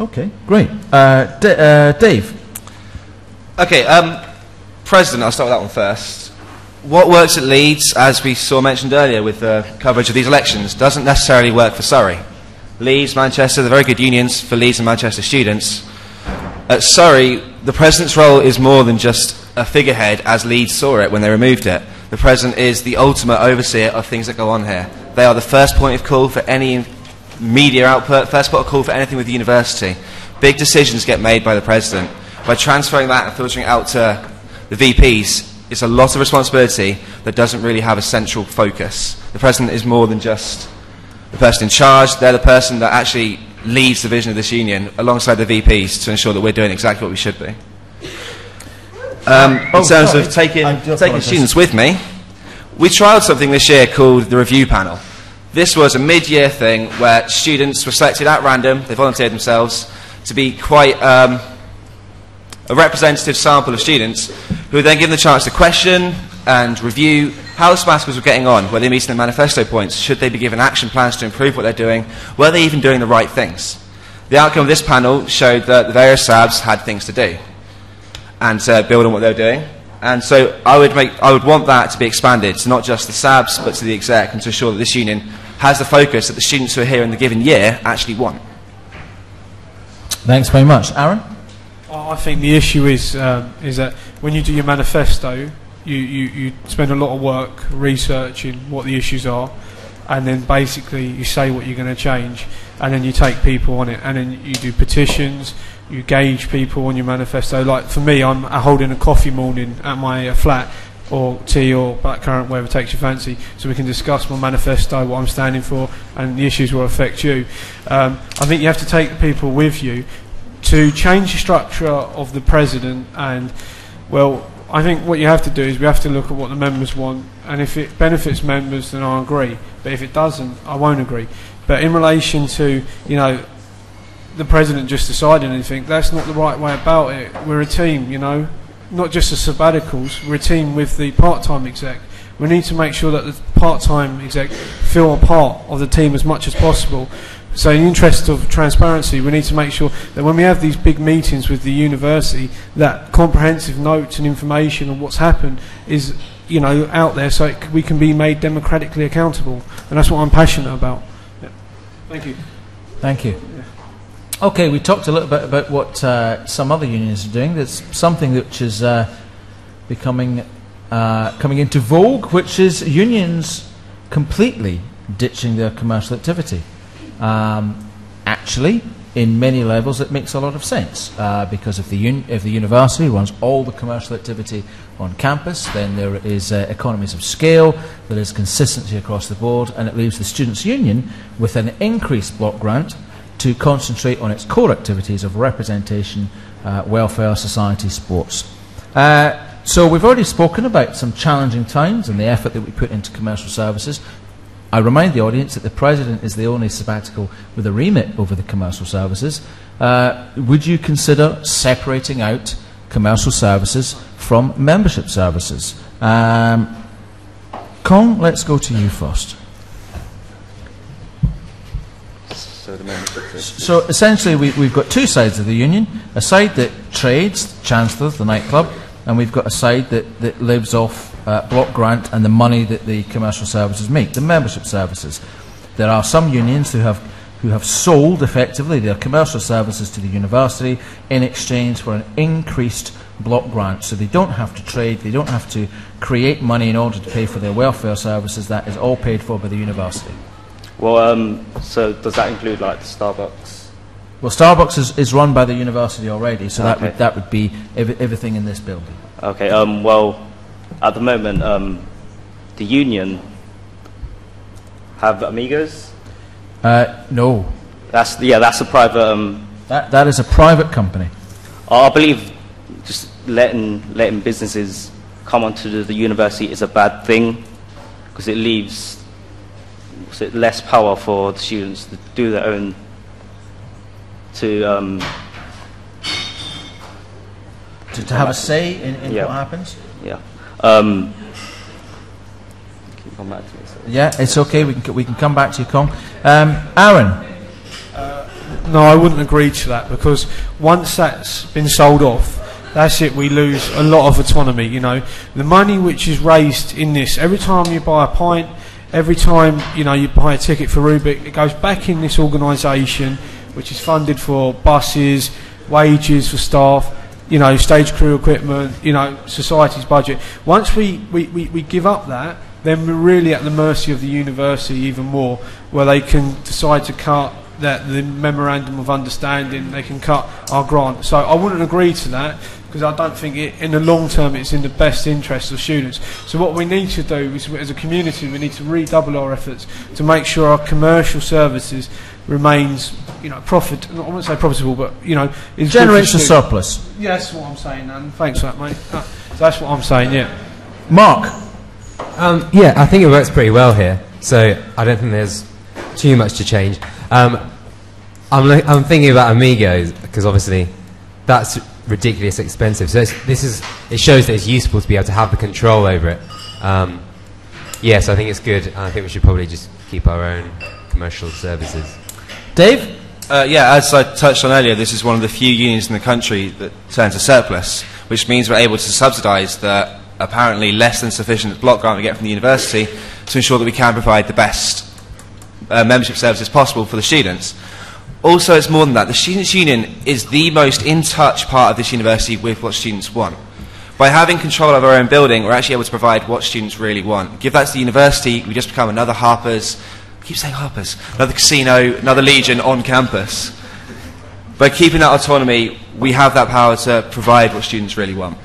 Okay, great. Dave? Okay, President, I'll start with that one first. What works at Leeds, as we mentioned earlier with the coverage of these elections, doesn't necessarily work for Surrey. Leeds, Manchester, they're very good unions for Leeds and Manchester students. At Surrey, the President's role is more than just a figurehead as Leeds saw it when they removed it. The President is the ultimate overseer of things that go on here. They are the first point of call for any media output, first point of call for anything with the university. Big decisions get made by the President. By transferring that and filtering it out to the VPs, it's a lot of responsibility that doesn't really have a central focus. The President is more than just the person in charge. They're the person that actually leads the vision of this union alongside the VPs to ensure that we're doing exactly what we should be. In terms of taking students with me, we trialled something this year called the review panel. This was a mid-year thing where students were selected at random, they volunteered themselves, to be quite a representative sample of students who were then given the chance to question and review how the sabbaticals were getting on. Were they meeting their manifesto points? Should they be given action plans to improve what they're doing? Were they even doing the right things? The outcome of this panel showed that the various SABs had things to do and build on what they were doing. And so I would want that to be expanded to not just the SABs but to the exec, and to ensure that this union has the focus that the students who are here in the given year actually want. Thanks very much. Arran? I think the issue is that when you do your manifesto, you spend a lot of work researching what the issues are, and then basically you say what you're going to change, and then you take people on it, and then you do petitions, you gauge people on your manifesto. Like for me, I'm holding a coffee morning at my flat, or tea or blackcurrant, wherever takes your fancy, so we can discuss my manifesto, what I'm standing for, and the issues will affect you. I think you have to take people with you to change the structure of the president. And well, I think what you have to do is we have to look at what the members want, and if it benefits members, then I agree, but if it doesn't, I won't agree. But in relation to, you know, the president just deciding anything, that's not the right way about it. We're a team, you know, not just the sabbaticals, we're a team with the part-time exec. We need to make sure that the part-time exec feel a part of the team as much as possible. So in the interest of transparency, we need to make sure that when we have these big meetings with the university, that comprehensive notes and information on what's happened is, you know, out there, so we can be made democratically accountable. And that's what I'm passionate about. Yeah. Thank you. Thank you. Yeah. Okay, we talked a little bit about what some other unions are doing. There's something which is coming into vogue, which is unions completely ditching their commercial activity. Actually, in many levels, it makes a lot of sense because if the university runs all the commercial activity on campus, then there is economies of scale, there is consistency across the board, and it leaves the students' union with an increased block grant to concentrate on its core activities of representation, welfare, society, sports. So we've already spoken about some challenging times and the effort that we put into commercial services. I remind the audience that the President is the only sabbatical with a remit over the commercial services. Would you consider separating out commercial services from membership services? Cuong, let's go to you first. So essentially we've got two sides of the union, a side that trades, Chancellors, the nightclub, and we've got a side that lives off block grant and the money that the commercial services make, the membership services. There are some unions who have sold effectively their commercial services to the university in exchange for an increased block grant, so they don't have to trade, they don't have to create money in order to pay for their welfare services. That is all paid for by the university. Well, so does that include like Starbucks? Well, Starbucks is run by the university already, so Okay. that would be everything in this building. Okay. Well, at the moment, the union have Amigos. No. That's a private. That is a private company. I believe just letting businesses come onto the university is a bad thing because it leaves less power for the students to do their own to have a say in yeah. what happens. Yeah. Can you come back to me? Sorry. Yeah, it's okay. We can come back to you, Cuong. Arran. No, I wouldn't agree to that, because once that's been sold off, that's it, we lose a lot of autonomy. You know, the money which is raised in this, every time you buy a pint, every time you buy a ticket for Rubik, it goes back in this organisation, which is funded for buses, wages for staff, stage crew equipment, society's budget. Once we give up that, then we're really at the mercy of the university even more, where they can decide to cut the memorandum of understanding, they can cut our grant. So I wouldn't agree to that, because I don't think in the long term it's in the best interest of students. So what we need to do is, as a community, we need to redouble our efforts to make sure our commercial services remains, I wouldn't say profitable, but is generates a surplus. Yeah, that's what I'm saying, and thanks for that, mate. That's what I'm saying. Yeah, Mark. Yeah, I think it works pretty well here, so I don't think there's too much to change. I'm thinking about Amigos, because obviously that's ridiculously expensive. So it shows that it's useful to be able to have the control over it. Yes, I think it's good. I think we should probably just keep our own commercial services. Dave? Yeah, as I touched on earlier, this is one of the few unions in the country that turns a surplus, which means we're able to subsidise the apparently less than sufficient block grant we get from the university to ensure that we can provide the best membership services possible for the students. Also, it's more than that. The Students' Union is the most in-touch part of this university with what students want. By having control of our own building, we're actually able to provide what students really want. Give that to the university, we just become another Harper's, I keep saying Harper's, another casino, another Legion on campus. By keeping that autonomy, we have that power to provide what students really want.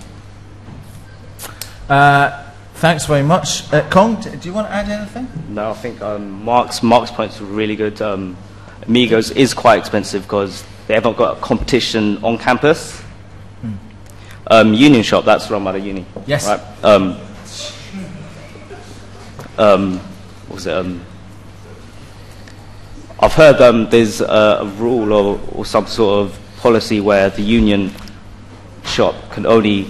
Thanks very much. Cuong, do you want to add anything? No, I think Mark's points were really good. Amigos is quite expensive because they haven't got a competition on campus. Union Shop, that's run by the uni. Yes. Right. What was it? I've heard there's a rule or some sort of policy where the Union Shop can only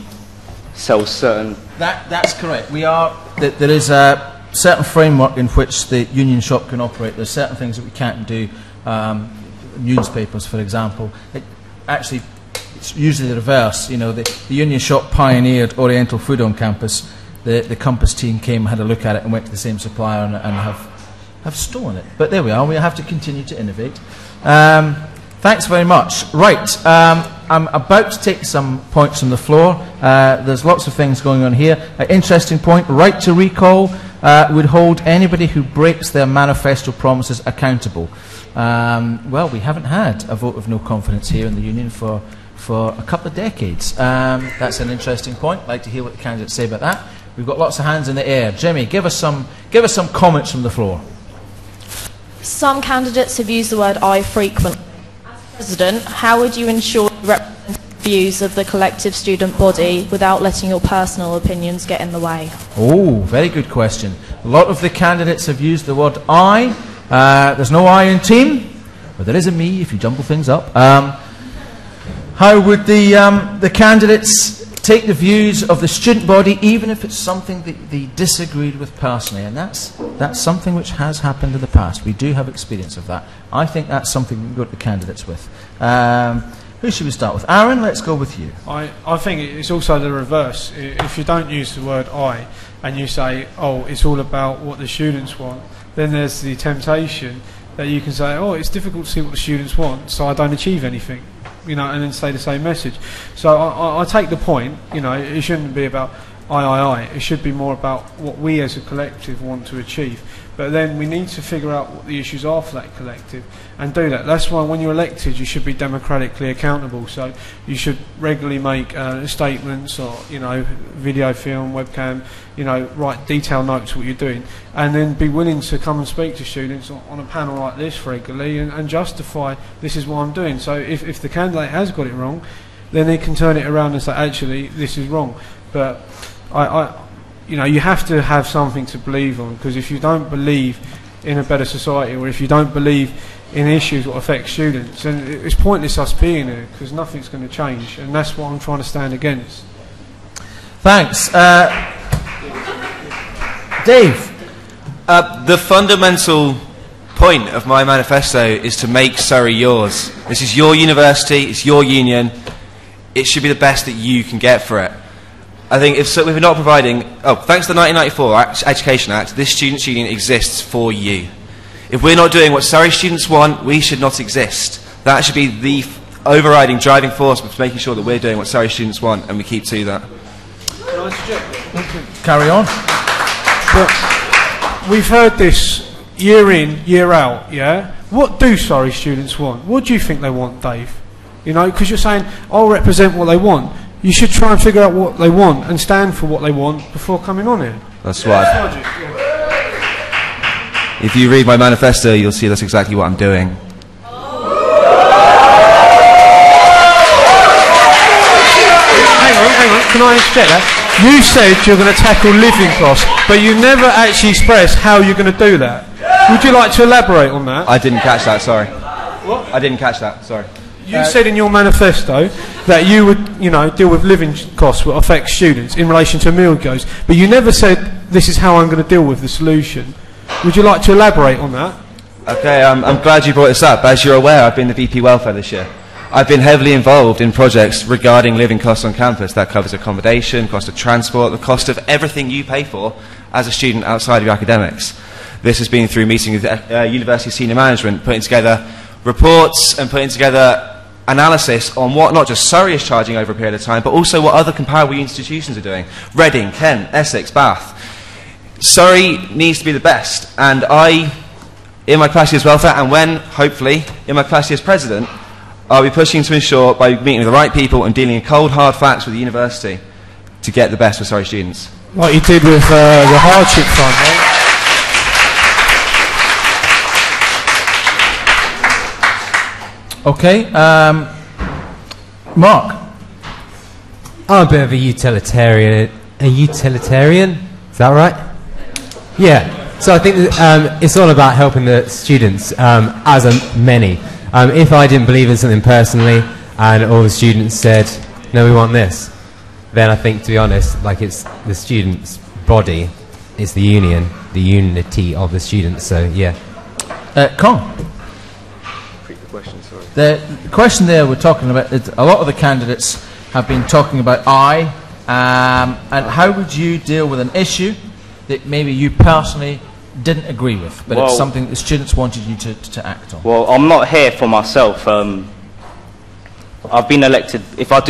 sell certain. That's correct. There is a certain framework in which the Union Shop can operate. There's certain things that we can't do. Newspapers, for example. It's usually the reverse. The Union Shop pioneered Oriental food on campus. The Compass team came, had a look at it, and went to the same supplier and have stolen it. But there we are. We have to continue to innovate. Thanks very much. Right. I'm about to take some points from the floor. There's lots of things going on here. An interesting point, right to recall would hold anybody who breaks their manifesto promises accountable. Well, we haven't had a vote of no confidence here in the union for a couple of decades. That's an interesting point. I'd like to hear what the candidates say about that. We've got lots of hands in the air. Jimmy, give us some comments from the floor. Some candidates have used the word I President, how would you ensure you represent the views of the collective student body without letting your personal opinions get in the way? Oh, very good question. A lot of the candidates have used the word I. There's no I in team, but there is a me if you jumble things up. How would the candidates take the views of the student body, even if it's something that they disagreed with personally? And that's something which has happened in the past. We do have experience of that. I think that's something we can go to the candidates with. Who should we start with? Arran, let's go with you. I think it's also the reverse. If you don't use the word I and you say, oh, it's all about what the students want, then there's the temptation that you can say, oh, it's difficult to see what the students want, so I don't achieve anything, you know, and then say the same message. So I take the point, you know, it shouldn't be about I. It should be more about what we as a collective want to achieve. But then we need to figure out what the issues are for that collective and do that. That's why when you're elected, you should be democratically accountable. So you should regularly make statements or, you know, video, film, webcam, you know, write detailed notes of what you're doing, and then be willing to come and speak to students on a panel like this regularly and justify this is what I'm doing. So if the candidate has got it wrong, then they can turn it around and say, actually, this is wrong. But you know, you have to have something to believe on, because if you don't believe in a better society, or if you don't believe in issues that affect students, then it's pointless us being here, because nothing's going to change, and that's what I'm trying to stand against. Thanks. Dave? The fundamental point of my manifesto is to make Surrey yours. This is your university, it's your union. It should be the best that you can get for it. I think if we're not providing... Oh, thanks to the 1994 Education Act, this Students' Union exists for you. If we're not doing what Surrey students want, we should not exist. That should be the overriding driving force of making sure that we're doing what Surrey students want, and we keep to that. Can I suggest? Carry on. But we've heard this year in, year out, yeah? What do Surrey students want? What do you think they want, Dave? You know, because you're saying, I'll represent what they want. You should try and figure out what they want and stand for what they want before coming on here. That's right. If you read my manifesto, you'll see that's exactly what I'm doing. Hang on, can I interject that? You said you're going to tackle living costs, but you never actually expressed how you're going to do that. Would you like to elaborate on that? I didn't catch that, sorry. What? I didn't catch that, sorry. You said in your manifesto that you would, you know, deal with living costs that affect students in relation to meal goes, but you never said this is how I'm going to deal with the solution. Would you like to elaborate on that? Okay, I'm glad you brought this up. As you're aware, I've been the VP Welfare this year. I've been heavily involved in projects regarding living costs on campus. That covers accommodation, cost of transport, the cost of everything you pay for as a student outside of your academics. This has been through meeting with university senior management, putting together reports and putting together analysis on what not just Surrey is charging over a period of time, but also what other comparable institutions are doing. Reading, Kent, Essex, Bath. Surrey needs to be the best, and I, in my capacity as welfare, and when, hopefully, in my capacity as president, I'll be pushing to ensure, by meeting with the right people and dealing in cold, hard facts with the university, to get the best for Surrey students. Like you did with the hardship fund, right? Okay, Mark? I'm a bit of a utilitarian. Is that right? Yeah. So I think that, it's all about helping the students, as many. If I didn't believe in something personally, and all the students said, "No, we want this," then I think, to be honest, like, it's the students' body, it's the union, the unity of the students. So yeah. Cuong? The question there we're talking about, a lot of the candidates have been talking about I, and how would you deal with an issue that maybe you personally didn't agree with, but it's something that the students wanted you to act on? Well, I'm not here for myself. I've been elected. If I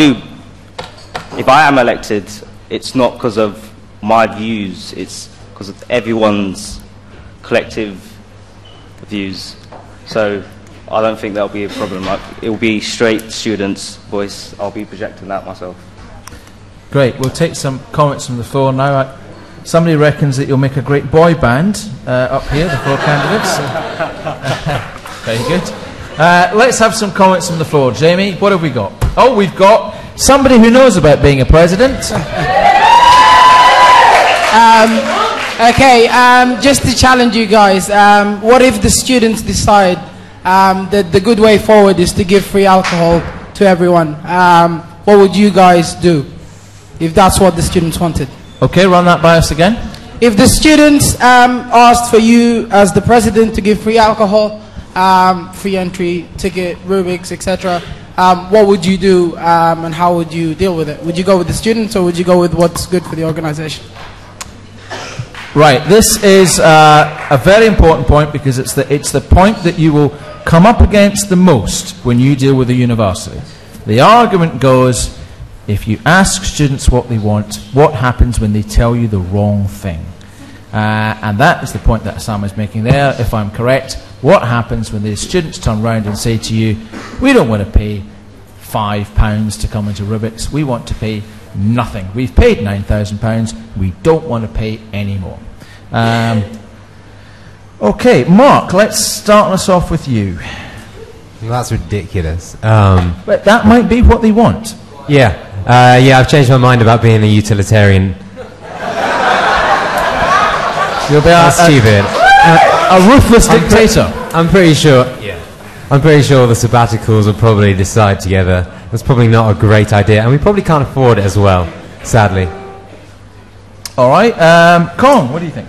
am elected, it's not because of my views, it's because of everyone's collective views. So I don't think that'll be a problem. It will be straight students' voice. I'll be projecting that myself. Great. We'll take some comments from the floor now. Somebody reckons that you'll make a great boy band up here, the four candidates. Very good. Let's have some comments from the floor. Jamie, what have we got? Oh, we've got somebody who knows about being a president. Just to challenge you guys, what if the students decide that the good way forward is to give free alcohol to everyone? What would you guys do if that's what the students wanted? Okay, run that by us again. If the students asked for you as the president to give free alcohol, free entry, ticket, Rubik's, etc., what would you do and how would you deal with it? Would you go with the students or would you go with what's good for the organisation? Right, this is a very important point because it's the point that you will come up against the most when you deal with a university. The argument goes, if you ask students what they want, what happens when they tell you the wrong thing? And that is the point that Sam is making there, if I'm correct. What happens when the students turn around and say to you, we don't want to pay £5 to come into Rubik's, we want to pay nothing. We've paid £9,000, we don't want to pay any more. Okay, Mark, let's start us off with you. Well, that's ridiculous. But that might be what they want. Yeah, I've changed my mind about being a utilitarian. You'll be a ruthless dictator. I'm pretty sure the sabbaticals will probably decide together. That's probably not a great idea, and we probably can't afford it as well, sadly. All right, Cuong, what do you think?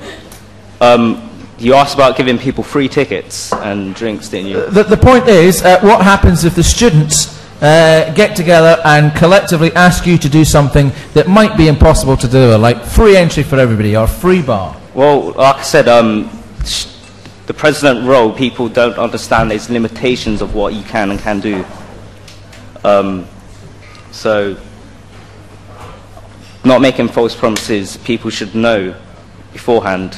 You asked about giving people free tickets and drinks, didn't you? The point is, what happens if the students get together and collectively ask you to do something that might be impossible to do, like free entry for everybody or free bar? Well, like I said, the president role, people don't understand there's limitations of what you can and can do. So, not making false promises, people should know beforehand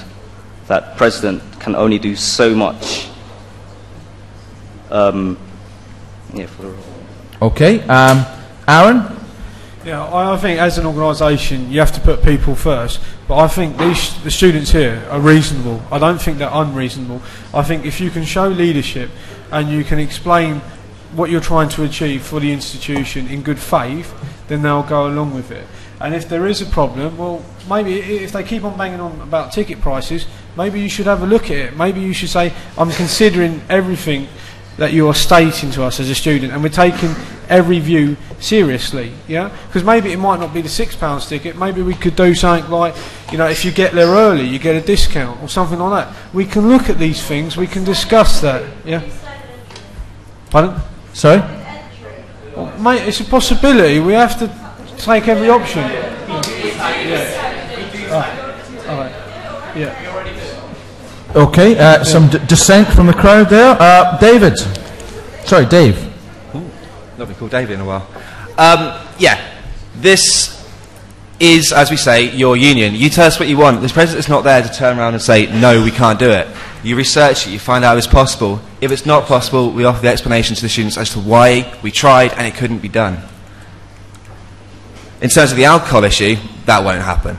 that president can only do so much. Okay, Arran? Yeah, I think as an organisation you have to put people first, but I think the students here are reasonable. I don't think they're unreasonable. I think if you can show leadership and you can explain what you're trying to achieve for the institution in good faith, then they'll go along with it. And if there is a problem, well, maybe if they keep on banging on about ticket prices, maybe you should have a look at it. Maybe you should say, I'm considering everything that you are stating to us as a student, and we're taking every view seriously, yeah? Because maybe it might not be the £6 ticket, maybe we could do something like, if you get there early, you get a discount, or something like that. We can look at these things, we can discuss that, yeah? Pardon? Sorry? Well, mate, it's a possibility, we have to take every option. Yeah. Okay, some dissent from the crowd there. David. Sorry, Dave. Ooh, not been called David in a while. This is, as we say, your union. You tell us what you want. The president's not there to turn around and say, no, we can't do it. You research it, you find out if it's possible. If it's not possible, we offer the explanation to the students as to why we tried and it couldn't be done. In terms of the alcohol issue, that won't happen.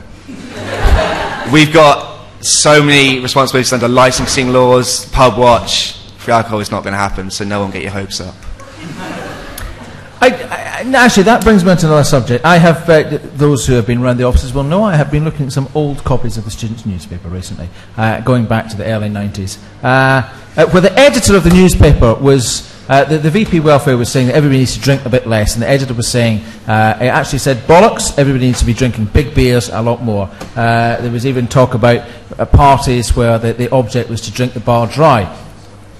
We've got so many responsibilities under licensing laws, pub watch. Free alcohol is not going to happen, so no one get your hopes up. Actually, that brings me on to another subject. I have, those who have been around the offices will know, I have been looking at some old copies of the Students' newspaper recently, going back to the early 90s, where the editor of the newspaper was, the VP Welfare was saying that everybody needs to drink a bit less, and the editor was saying, it actually said, bollocks, everybody needs to be drinking big beers a lot more. There was even talk about parties where the object was to drink the bar dry.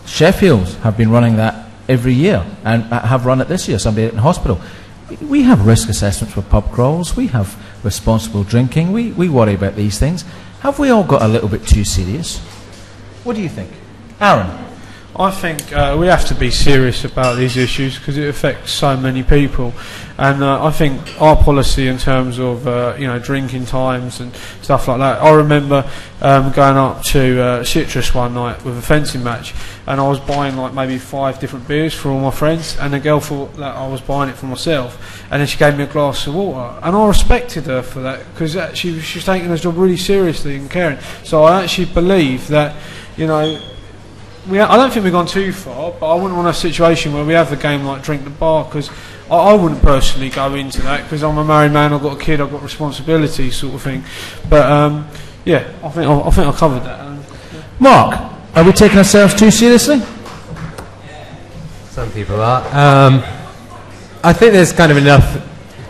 Sheffield have been running that every year, and have run it this year, somebody in hospital. We have risk assessments for pub crawls, we have responsible drinking, we worry about these things. Have we all got a little bit too serious? What do you think? Arran? I think we have to be serious about these issues because it affects so many people, and I think our policy in terms of drinking times and stuff like that. I remember going up to Citrus one night with a fencing match, and I was buying like maybe 5 different beers for all my friends, and the girl thought that I was buying it for myself, and then she gave me a glass of water, and I respected her for that because she was taking her job really seriously and caring. So I actually believe that I don't think we've gone too far, but I wouldn't want a situation where we have a game like Drink the Bar, because I wouldn't personally go into that, because I'm a married man, I've got a kid, I've got responsibilities, sort of thing. But yeah, I think I covered that. Mark, are we taking ourselves too seriously? Some people are. I think there's kind of enough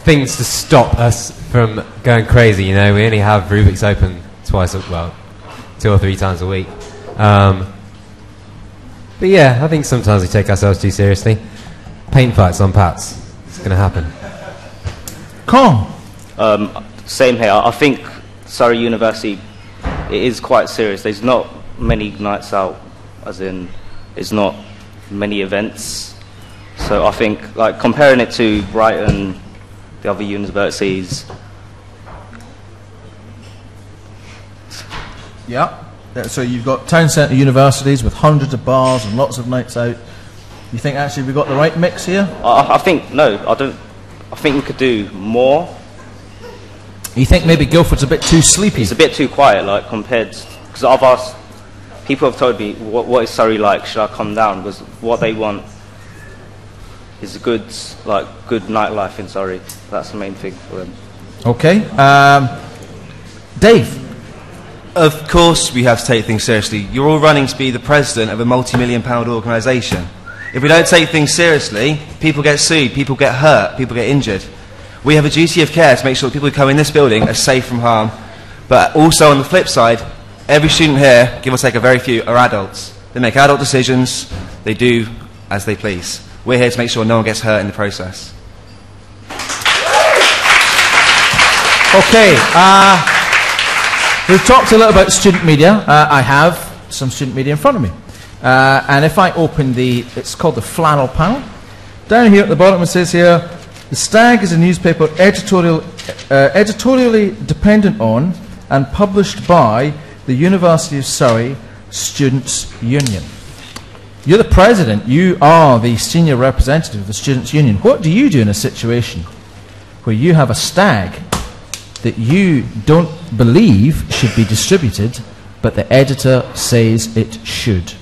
things to stop us from going crazy. You know, we only have Rubik's open twice, well, 2 or 3 times a week. But yeah, I think sometimes we take ourselves too seriously. Paint fights on Pats. It's going to happen. Cuong. Same here. I think Surrey University, it is quite serious. There's not many nights out, as in, there's not many events. So I think, like, comparing it to Brighton, the other universities. Yeah. So you've got town centre universities with hundreds of bars and lots of nights out. You think actually we've got the right mix here? I think, no, I don't. I think we could do more. You think maybe Guildford's a bit too sleepy? It's a bit too quiet, like, compared, because I've asked, people have told me, what is Surrey like, should I come down? Because what they want is a good nightlife in Surrey. That's the main thing for them. Okay. Dave? Of course we have to take things seriously. You're all running to be the president of a multi-million-pound organisation. If we don't take things seriously, people get sued, people get hurt, people get injured. We have a duty of care to make sure that people who come in this building are safe from harm. But also on the flip side, every student here, give or take a very few, are adults. They make adult decisions, they do as they please. We're here to make sure no one gets hurt in the process. Okay, we've talked a little about student media. I have some student media in front of me. And if I open it's called the flannel panel. Down here at the bottom it says here, the Stag is a newspaper editorially dependent on and published by the University of Surrey Students' Union. You're the president, you are the senior representative of the Students' Union. What do you do in a situation where you have a Stag that you don't believe should be distributed, but the editor says it should?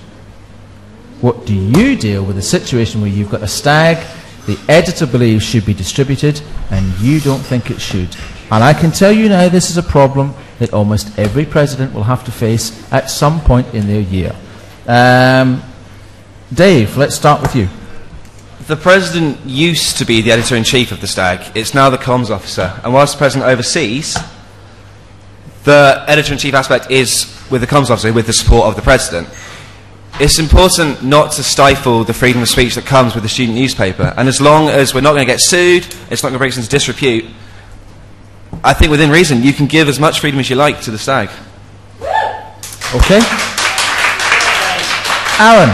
What do you deal with a situation where you've got a Stag the editor believes should be distributed and you don't think it should? And I can tell you now this is a problem that almost every president will have to face at some point in their year. Dave, let's start with you. The president used to be the editor-in-chief of the Stag. It's now the comms officer. And whilst the president oversees, the editor-in-chief aspect is with the comms officer, with the support of the president. It's important not to stifle the freedom of speech that comes with the student newspaper. And as long as we're not going to get sued, it's not going to bring us into disrepute, I think within reason you can give as much freedom as you like to the Stag. Okay. Arran?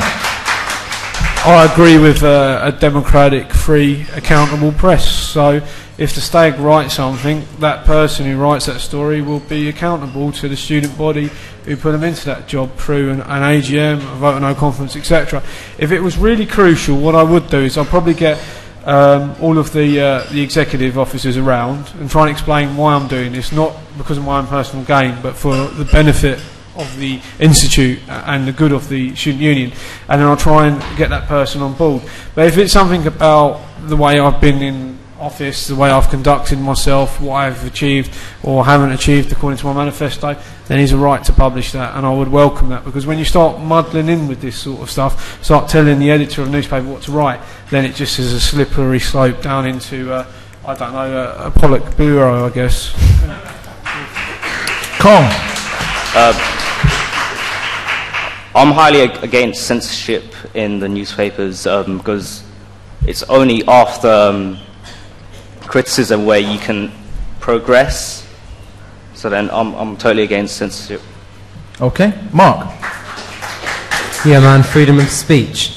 I agree with a democratic, free, accountable press. So if the Stag writes something, that person who writes that story will be accountable to the student body who put them into that job through an AGM, a vote of no confidence, etc. If it was really crucial, what I would do is I'd probably get all of the executive officers around and try and explain why I'm doing this, not because of my own personal gain, but for the benefit of the institute and the good of the student union, and then I'll try and get that person on board. But if it's something about the way I've been in office, the way I've conducted myself, what I've achieved or haven't achieved according to my manifesto, then he's a right to publish that, and I would welcome that, because when you start muddling in with this sort of stuff, start telling the editor of a newspaper what to write, then it just is a slippery slope down into I don't know, a Politburo, I guess. Cuong. I'm highly against censorship in the newspapers because it's only after criticism where you can progress. So then I'm totally against censorship. Okay. Mark? Yeah, man, freedom of speech.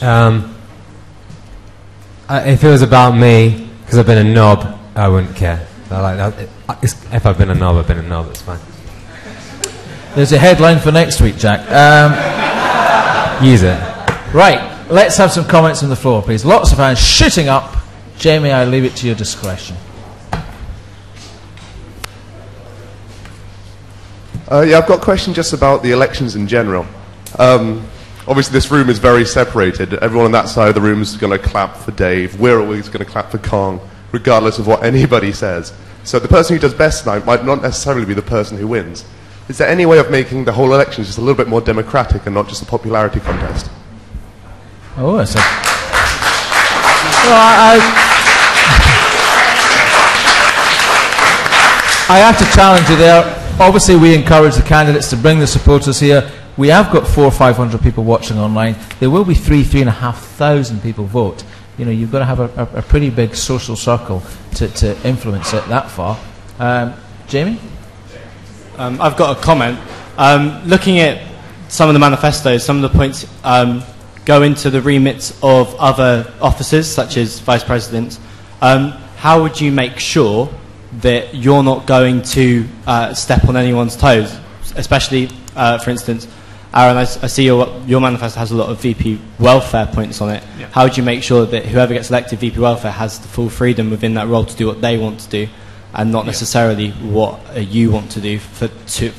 If it was about me, because I've been a knob, I wouldn't care. If I've been a knob, I've been a knob, it's fine. There's a headline for next week, Jack. Use it. Right, let's have some comments on the floor, please. Lots of hands shooting up. Jamie, I leave it to your discretion. Yeah, I've got a question just about the elections in general. obviously this room is very separated. Everyone on that side of the room is going to clap for Dave. We're always going to clap for Cuong, regardless of what anybody says. So the person who does best tonight might not necessarily be the person who wins. Is there any way of making the whole election just a little bit more democratic and not just a popularity contest? Oh, that's well, I have to challenge you there. Obviously, we encourage the candidates to bring the supporters here. We have got 400 or 500 people watching online. There will be 3,500 people vote. You know, you've got to have a pretty big social circle to influence it that far. Jamie? I've got a comment. Looking at some of the manifestos, some of the points go into the remits of other officers, such as vice presidents. How would you make sure that you're not going to step on anyone's toes? Especially, for instance, Arran, I see your manifesto has a lot of VP welfare points on it. Yeah. How would you make sure that whoever gets elected VP welfare has the full freedom within that role to do what they want to do, and not necessarily what you want to do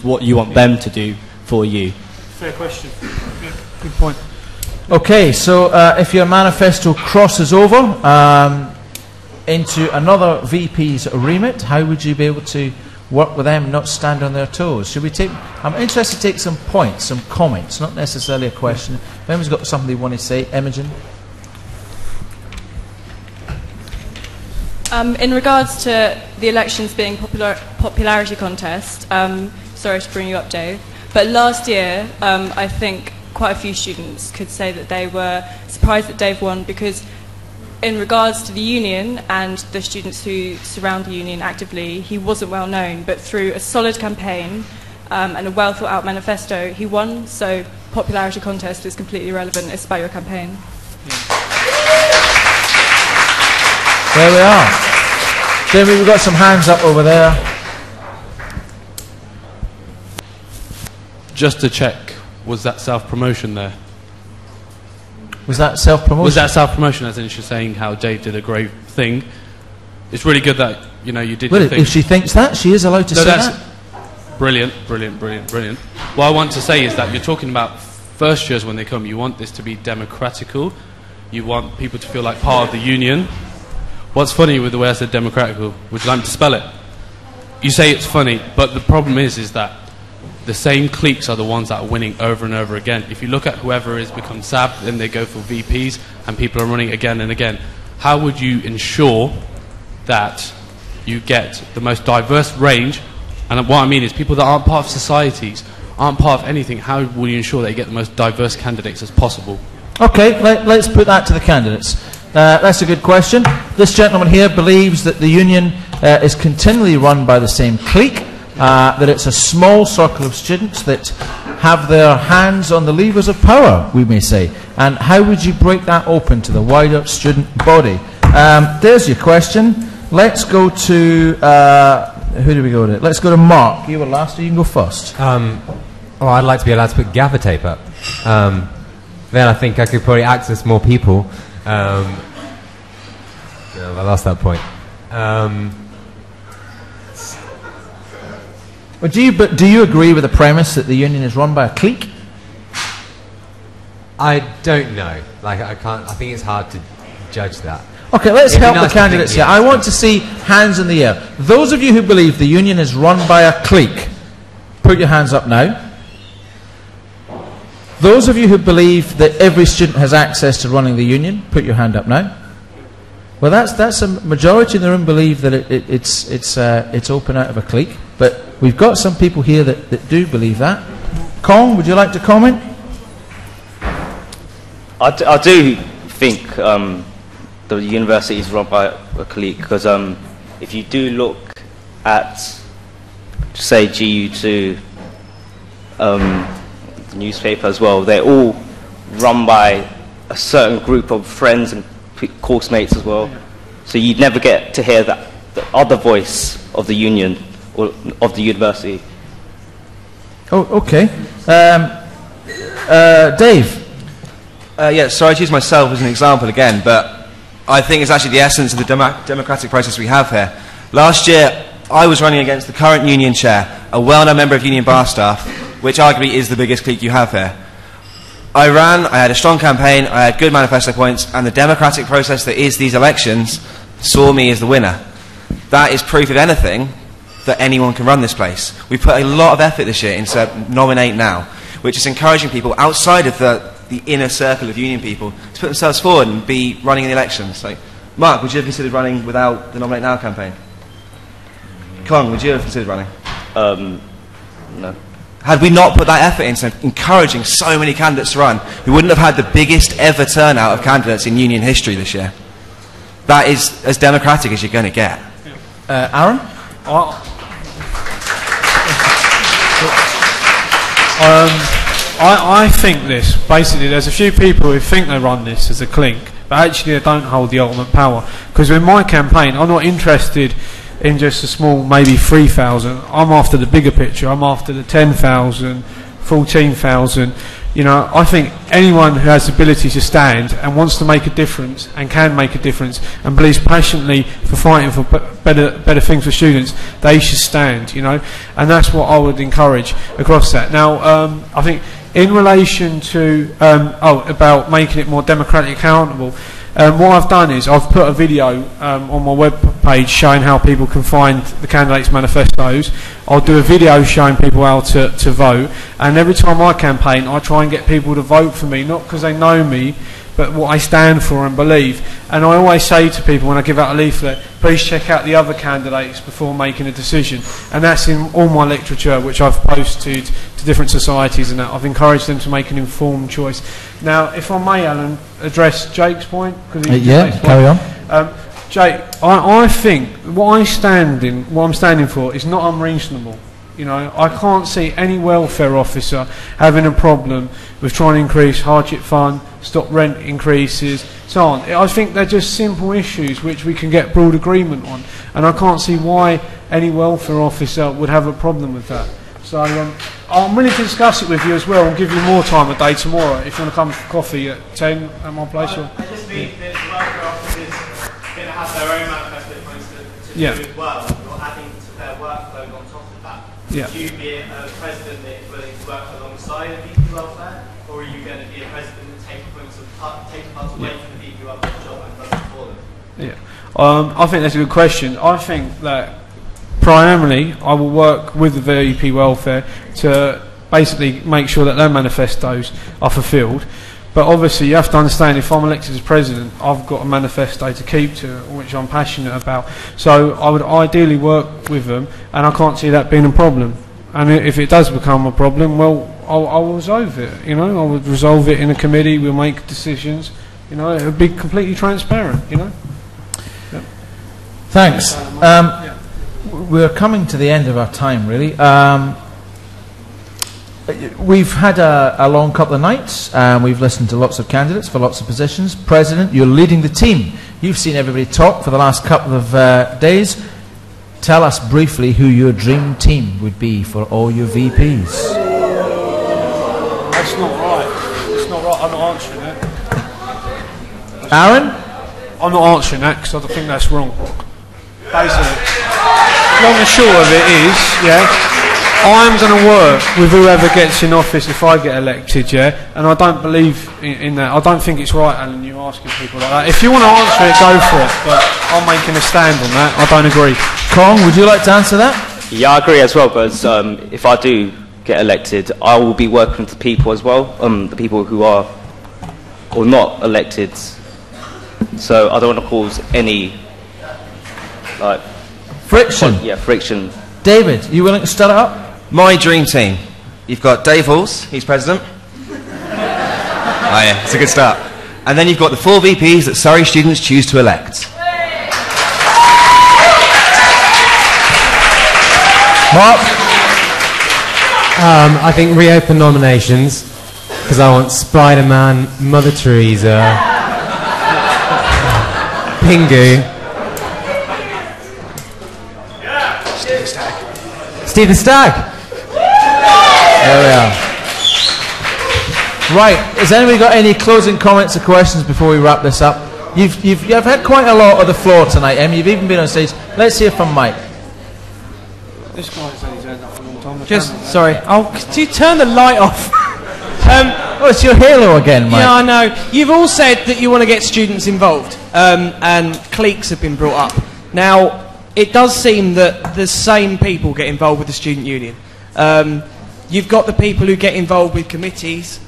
what you want them to do for you? Fair question. Yeah, good point. Okay, so if your manifesto crosses over into another VP's remit, how would you be able to work with them and not stand on their toes? Should we take... I'm interested to take some points, some comments, not necessarily a question. If anyone's got something they want to say. Imogen? In regards to the elections being popularity contest, sorry to bring you up, Dave, but last year I think quite a few students could say that they were surprised that Dave won, because in regards to the union and the students who surround the union actively, he wasn't well known, but through a solid campaign and a well thought out manifesto, he won. So popularity contest is completely irrelevant. It's about your campaign. There we are. Jamie, we've got some hands up over there. Just to check, was that self-promotion there? Was that self-promotion? Was that self-promotion, as in she's saying how Dave did a great thing? It's really good that, you know, you did your thing. If she thinks that, she is allowed to say that. Brilliant, brilliant, brilliant, brilliant. What I want to say is that you're talking about first years when they come. You want this to be democratical. You want people to feel like part of the union. What's funny with the way I said democratical? Would you like me to spell it? You say it's funny, but the problem is that the same cliques are the ones that are winning over and over again. If you look at whoever has become SAB, then they go for VPs, and people are running again and again. How would you ensure that you get the most diverse range? And what I mean is people that aren't part of societies, aren't part of anything, how will you ensure that you get the most diverse candidates as possible? Okay, let's put that to the candidates. That's a good question. This gentleman here believes that the union is continually run by the same clique, that it's a small circle of students that have their hands on the levers of power, we may say. And how would you break that open to the wider student body? There's your question. Let's go to... who do we go to? Let's go to Mark. You were last, or you can go first. Well, I'd like to be allowed to put gaffer tape up. Then I think I could probably access more people. I lost that point. But do you agree with the premise that the union is run by a clique? I don't know. I can't. I think it's hard to judge that. Okay, let's help the candidates here. I want to see hands in the air. Those of you who believe the union is run by a clique, put your hands up now. Those of you who believe that every student has access to running the union, put your hand up now. Well, that's a majority in the room believe that it's open out of a clique, but we've got some people here that do believe that. Cuong, would you like to comment? I do think the university is run by a clique, because if you do look at, say, GU2, the newspaper as well, they're all run by a certain group of friends and course mates as well. So you'd never get to hear the other voice of the union or of the university. Oh, okay. Dave? Yeah, sorry to use myself as an example again, but I think it's actually the essence of the democratic process we have here. Last year, I was running against the current union chair, a well-known member of union bar staff, which arguably is the biggest clique you have here. I ran, I had a strong campaign, I had good manifesto points, and the democratic process that is these elections saw me as the winner. That is proof of anything that anyone can run this place. We put a lot of effort this year into Nominate Now, which is encouraging people outside of the inner circle of union people to put themselves forward and be running in the elections. Like, Mark, would you have considered running without the Nominate Now campaign? Cuong, would you have considered running? No. Had we not put that effort into encouraging so many candidates to run, we wouldn't have had the biggest ever turnout of candidates in union history this year. That is as democratic as you're going to get. Arran? I think this, basically, there's a few people who think they run this as a clink, but actually they don't hold the ultimate power. Because in my campaign, I'm not interested in just a small, maybe 3,000. I'm after the bigger picture. I'm after the 10,000, 14,000. You know, I think anyone who has the ability to stand and wants to make a difference and can make a difference and believes passionately for fighting for better things for students, they should stand, you know. And that's what I would encourage across that. Now, I think in relation to, about making it more democratically accountable, what I've done is I've put a video on my web page showing how people can find the candidates' manifestos. I'll do a video showing people how to vote, and every time I campaign I try and get people to vote for me, not because they know me, but what I stand for and believe. And I always say to people when I give out a leaflet, please check out the other candidates before making a decision. And that's in all my literature which I've posted to different societies, and that I've encouraged them to make an informed choice. Now, if I may, Alan, address Jake's point. Carry on. Jake, I think what I'm standing for is not unreasonable. You know, I can't see any welfare officer having a problem with trying to increase hardship fund, stop rent increases, so on. I think they're just simple issues which we can get broad agreement on, and I can't see why any welfare officer would have a problem with that. So I'm willing to discuss it with you as well and give you more time a day tomorrow if you want to come for coffee at 10 at my place. I just mean that the welfare officers are going to have their own manifesto points to do as well. You're adding to their workload on top of that. Yeah. Would you be a president that is willing to work alongside a VP welfare, or are you going to be a president that takes parts away from the VP welfare job and runs for them? Yeah. I think that's a good question. I think that primarily I will work with the VP welfare to basically make sure that their manifestos are fulfilled. But obviously you have to understand, if I'm elected as president, I've got a manifesto to keep to, which I'm passionate about. So I would ideally work with them, and I can't see that being a problem. And if it does become a problem, well, I will resolve it. You know, I would resolve it in a committee. We'll make decisions. You know, it would be completely transparent. You know. Yep. Thanks. We're coming to the end of our time, really. We've had a long couple of nights, and we've listened to lots of candidates for lots of positions. President, you're leading the team. You've seen everybody talk for the last couple of days. Tell us briefly who your dream team would be for all your VPs. That's not right. It's not right. I'm not answering that. Arran? I'm not answering that because I think that's wrong. Basically, long and short of it is, I'm going to work with whoever gets in office if I get elected, and I don't believe in that. I don't think it's right, Alan, you asking people like that. If you want to answer it, go for it, but I'm making a stand on that. I don't agree. Cuong, would you like to answer that? Yeah, I agree as well, because if I do get elected, I will be working with the people as well, the people who are or not elected. So I don't want to cause any friction. Friction. David, are you willing to start it up? My dream team. You've got Dave Halls, he's president. Yeah, it's a good start. And then you've got the 4 VPs that Surrey students choose to elect. Mark? I think reopen nominations, because I want Spider-Man, Mother Teresa, Pingu, Stephen Stag. There we are. Right, has anybody got any closing comments or questions before we wrap this up? You've had quite a lot of the floor tonight, Em. You've even been on stage. Let's hear from Mike. This guy's only turned up for a long time. Sorry. Could you turn the light off? Oh, it's your halo again, Mike. Yeah, I know. You've all said that you want to get students involved, and cliques have been brought up. Now, it does seem that the same people get involved with the student union. You've got the people who get involved with committees,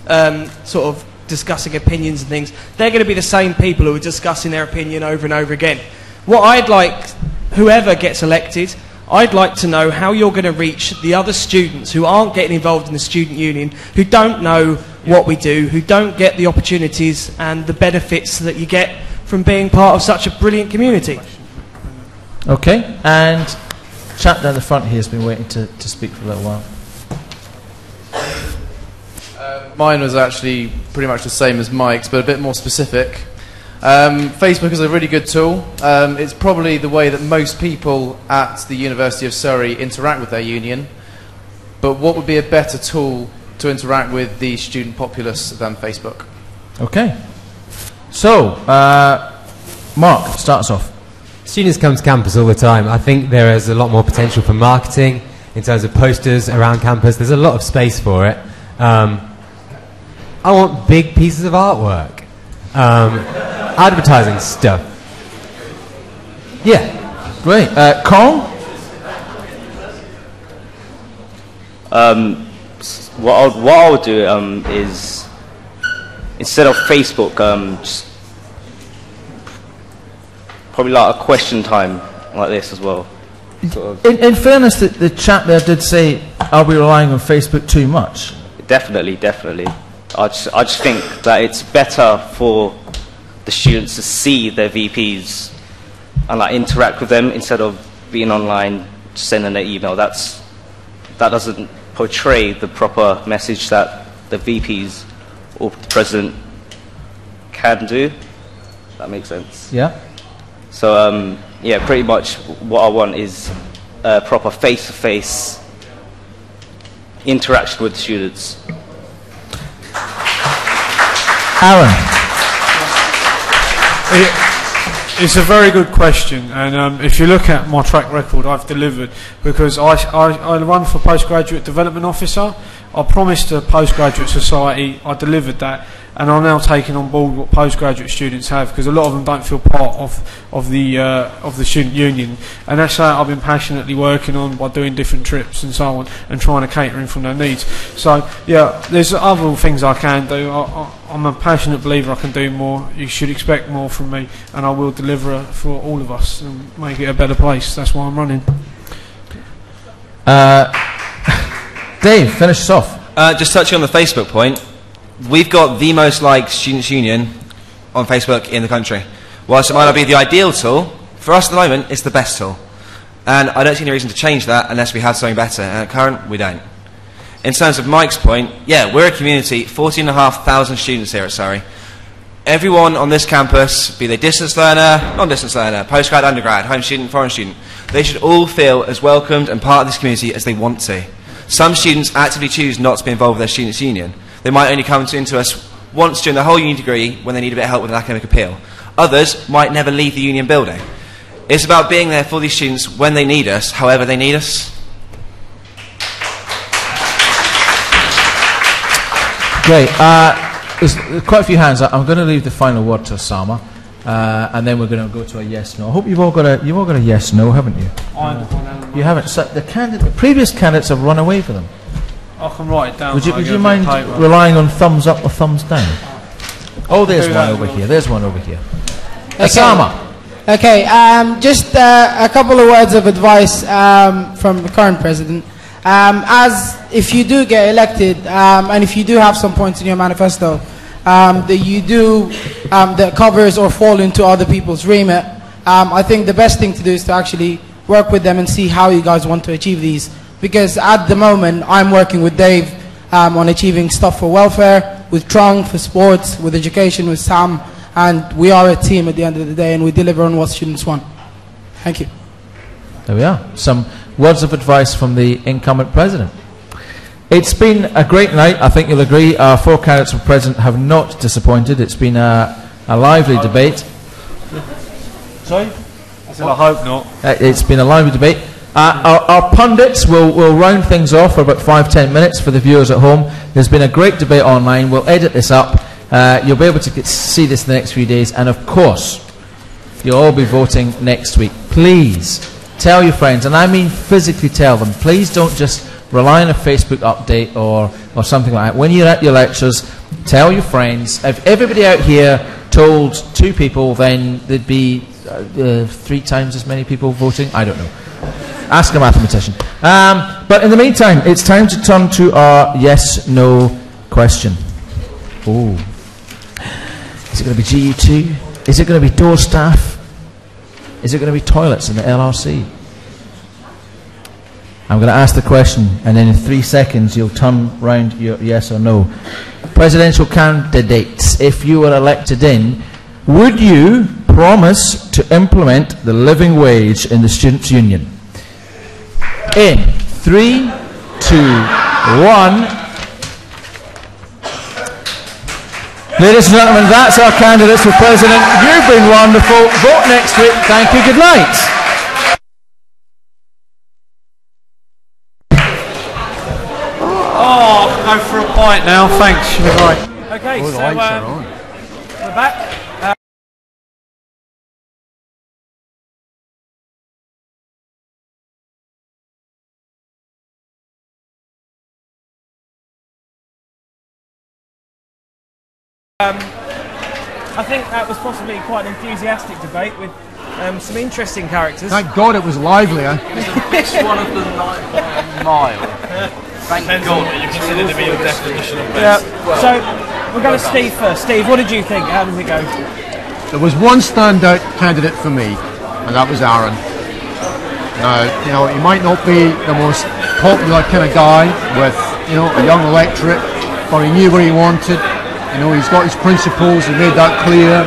sort of discussing opinions and things. They're going to be the same people who are discussing their opinion over and over again. What I'd like, whoever gets elected, I'd like to know how you're going to reach the other students who aren't getting involved in the student union, who don't know what we do, who don't get the opportunities and the benefits that you get from being part of such a brilliant community. Okay, and chap down the front here has been waiting to speak for a little while. Mine was actually pretty much the same as Mike's, but a bit more specific. Facebook is a really good tool. It's probably the way that most people at the University of Surrey interact with their union. But what would be a better tool to interact with the student populace than Facebook? Okay. So, Mark, start us off. Students come to campus all the time. I think there is a lot more potential for marketing in terms of posters around campus. There's a lot of space for it. I want big pieces of artwork. Advertising stuff. Yeah. Great. Cuong? What I would do is, instead of Facebook, just probably like a question time like this as well. Sort of. In fairness, the chap there did say, are we relying on Facebook too much? Definitely. I just think that it's better for the students to see their VPs and like interact with them instead of being online, sending an email. That doesn't portray the proper message that the VPs or the president can do. That makes sense. Yeah. So yeah, pretty much what I want is proper face-to-face interaction with students. Arran. It's a very good question, and if you look at my track record, I've delivered, because I run for Postgraduate Development Officer. I promised a Postgraduate Society, I delivered that, and I'm now taking on board what postgraduate students have, because a lot of them don't feel part of the student union, and that's something I've been passionately working on by doing different trips and so on, and trying to cater in from their needs. So yeah, there's other things I can do. I'm a passionate believer I can do more. You should expect more from me, and I will deliver for all of us and make it a better place. That's why I'm running. Dave, finish us off. Just touching on the Facebook point, we've got the most liked students' union on Facebook in the country. Whilst it might not be the ideal tool, for us at the moment, it's the best tool. And I don't see any reason to change that unless we have something better. And at current, we don't. In terms of Mike's point, yeah, we're a community, 14,500 students here at Surrey. Everyone on this campus, be they distance learner, non-distance learner, postgrad, undergrad, home student, foreign student, they should all feel as welcomed and part of this community as they want to. Some students actively choose not to be involved with their students' union. They might only come into us once during the whole uni degree when they need a bit of help with an academic appeal. Others might never leave the union building. It's about being there for these students when they need us, however they need us. Great. There's quite a few hands. I'm going to leave the final word to Osama, and then we're going to go to a yes/no. I hope you've all got a yes/no, haven't you? You haven't. So the previous candidates have run away for them. I can write it down. Would you mind relying on thumbs up or thumbs down? Oh, there's one over here. There's one over here. Okay. Osama. Okay. Just a couple of words of advice from the current president. As if you do get elected, and if you do have some points in your manifesto that you do that covers or fall into other people's remit, I think the best thing to do is to actually work with them and see how you guys want to achieve these. Because at the moment, I'm working with Dave on achieving stuff for welfare, with Trung for sports, with education, with Sam, and we are a team at the end of the day, and we deliver on what students want. Thank you. There we are. Some words of advice from the incumbent president. It's been a great night. I think you'll agree. Our four candidates for president have not disappointed. It's been a lively debate. Sorry? I said I hope not. It's been a lively debate. Our pundits will round things off for about 5-10 minutes for the viewers at home. There's been a great debate online. We'll edit this up. You'll be able to see this in the next few days. And of course, you'll all be voting next week. Please tell your friends, and I mean physically tell them. Please don't just rely on a Facebook update or something like that. When you're at your lectures, tell your friends. If everybody out here told 2 people, then there'd be 3 times as many people voting. I don't know. Ask a mathematician. But in the meantime, it's time to turn to our yes/no question. Oh, is it going to be GU2? Is it going to be door staff? Is it going to be toilets in the LRC? I'm going to ask the question, and then in 3 seconds you'll turn round your yes or no. Presidential candidates, if you were elected in, would you promise to implement the living wage in the Students' Union? In 3, 2, 1. Ladies and gentlemen, that's our candidates for President. You've been wonderful. Vote next week. Thank you. Good night. Oh, go for a pint now. Thanks. You're right. Okay, Oh, the so lights are on. we're back. I think that was possibly quite an enthusiastic debate with some interesting characters. Thank God it was livelier. It was the best one of the mile. Thank God. You consider to be your definition of best. Yeah. So we'll go to Steve first. Steve, what did you think? How did it go? There was one standout candidate for me, and that was Arran. Now, he might not be the most popular kind of guy with, a young electorate, but he knew what he wanted. He's got his principles, he made that clear.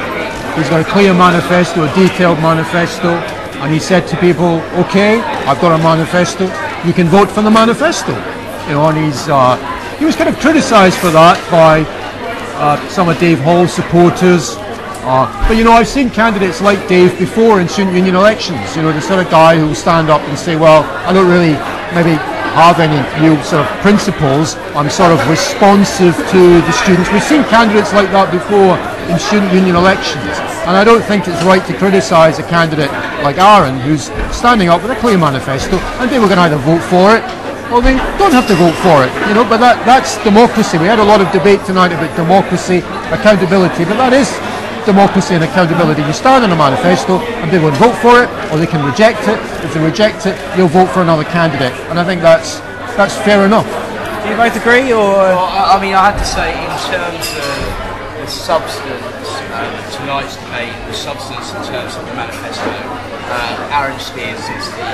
He's got a clear manifesto, a detailed manifesto, and he said to people, okay, I've got a manifesto, you can vote for the manifesto. And he was kind of criticised for that by some of Dave Hall's supporters. But I've seen candidates like Dave before in student union elections. The sort of guy who will stand up and say, well, I don't really maybe have any real sort of principles. I'm sort of responsive to the students. We've seen candidates like that before in student union elections, and I don't think it's right to criticise a candidate like Arran who's standing up with a clear manifesto, and they were going to either vote for it or they don't have to vote for it, but that's democracy. We had a lot of debate tonight about democracy, accountability, but that is democracy and accountability. You stand on a manifesto and they will vote for it or they can reject it. If they reject it, you'll vote for another candidate, and I think that's fair enough. Do you both agree, or? Well, I have to say, in terms of the substance, tonight's debate, the substance in terms of the manifesto, Arran Stears is the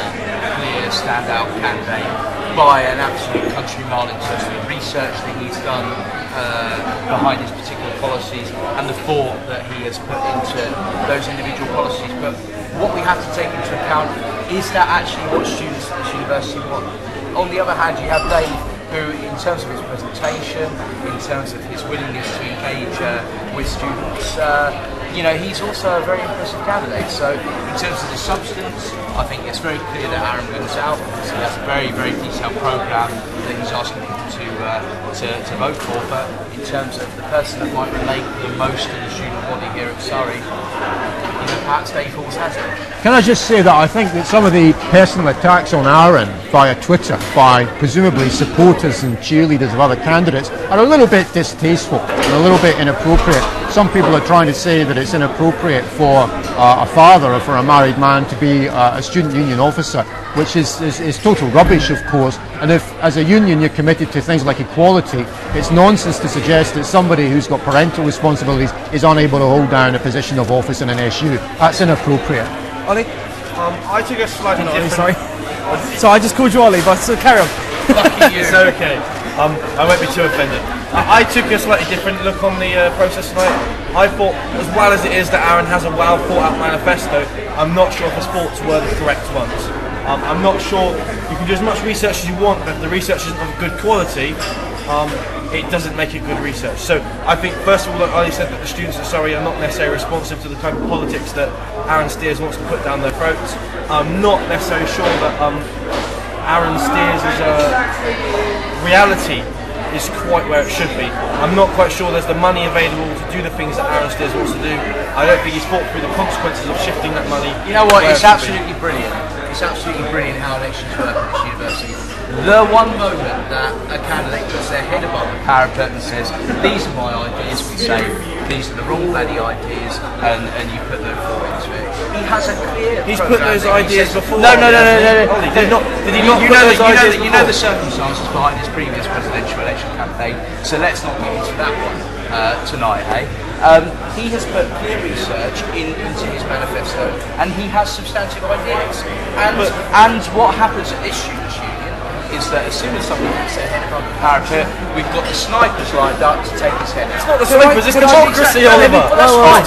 clear standout candidate by an absolute country mile in terms of the research that he's done behind his particular policies and the thought that he has put into those individual policies. But what we have to take into account is that actually what students at this university want. On the other hand, you have Dave, who, in terms of his presentation, in terms of his willingness to engage with students, he's also a very impressive candidate. So, in terms of the substance, I think it's very clear that Arran wins out because he has a very, very detailed programme that he's asking people to vote for. But in terms of the person that might relate the most to the student body here at Surrey, perhaps Dave Halls has it. Can I just say that I think that some of the personal attacks on Arran via Twitter by presumably supporters and cheerleaders of other candidates are a little bit distasteful and a little bit inappropriate. Some people are trying to say that it's inappropriate for a father or for a married man to be a student union officer, which is total rubbish, of course. And if, as a union, you're committed to things like equality, it's nonsense to suggest that somebody who's got parental responsibilities is unable to hold down a position of office in an SU. That's inappropriate. Ollie? I took a slightly different... Sorry. Sorry, I just called you Ollie, but carry on. It's okay. I won't be too offended. I took a slightly different look on the process tonight. I thought, as well as it is that Arran has a well thought out manifesto, I'm not sure if the sports were the correct ones. I'm not sure, you can do as much research as you want, but if the research isn't of good quality, it doesn't make it good research. So I think, first of all, like Ali said, that the students at Surrey are not necessarily responsive to the type of politics that Arran Stears wants to put down their throats. I'm not necessarily sure that Arran Stears' reality is quite where it should be. I'm not quite sure there's the money available to do the things that Arran Stears wants to do. I don't think he's thought through the consequences of shifting that money. You know what? It's absolutely brilliant. It's absolutely brilliant how elections work at this university. The one moment that a candidate puts their head above the parapet and says, "These are my ideas," we say, "These are the wrong bloody ideas," and you put them forward to it. He has a clear. He's put those ideas before. No. Did he not put those ideas before? You know the circumstances behind his previous presidential election campaign, so let's not get into that one tonight, eh? He has put clear research into his manifesto, and he has substantive ideas. And what happens at this students' union is that as soon as somebody puts their head above the parapet, we've got the snipers lined up to take his head. It's not the snipers, it's democracy, Oliver. That's fine.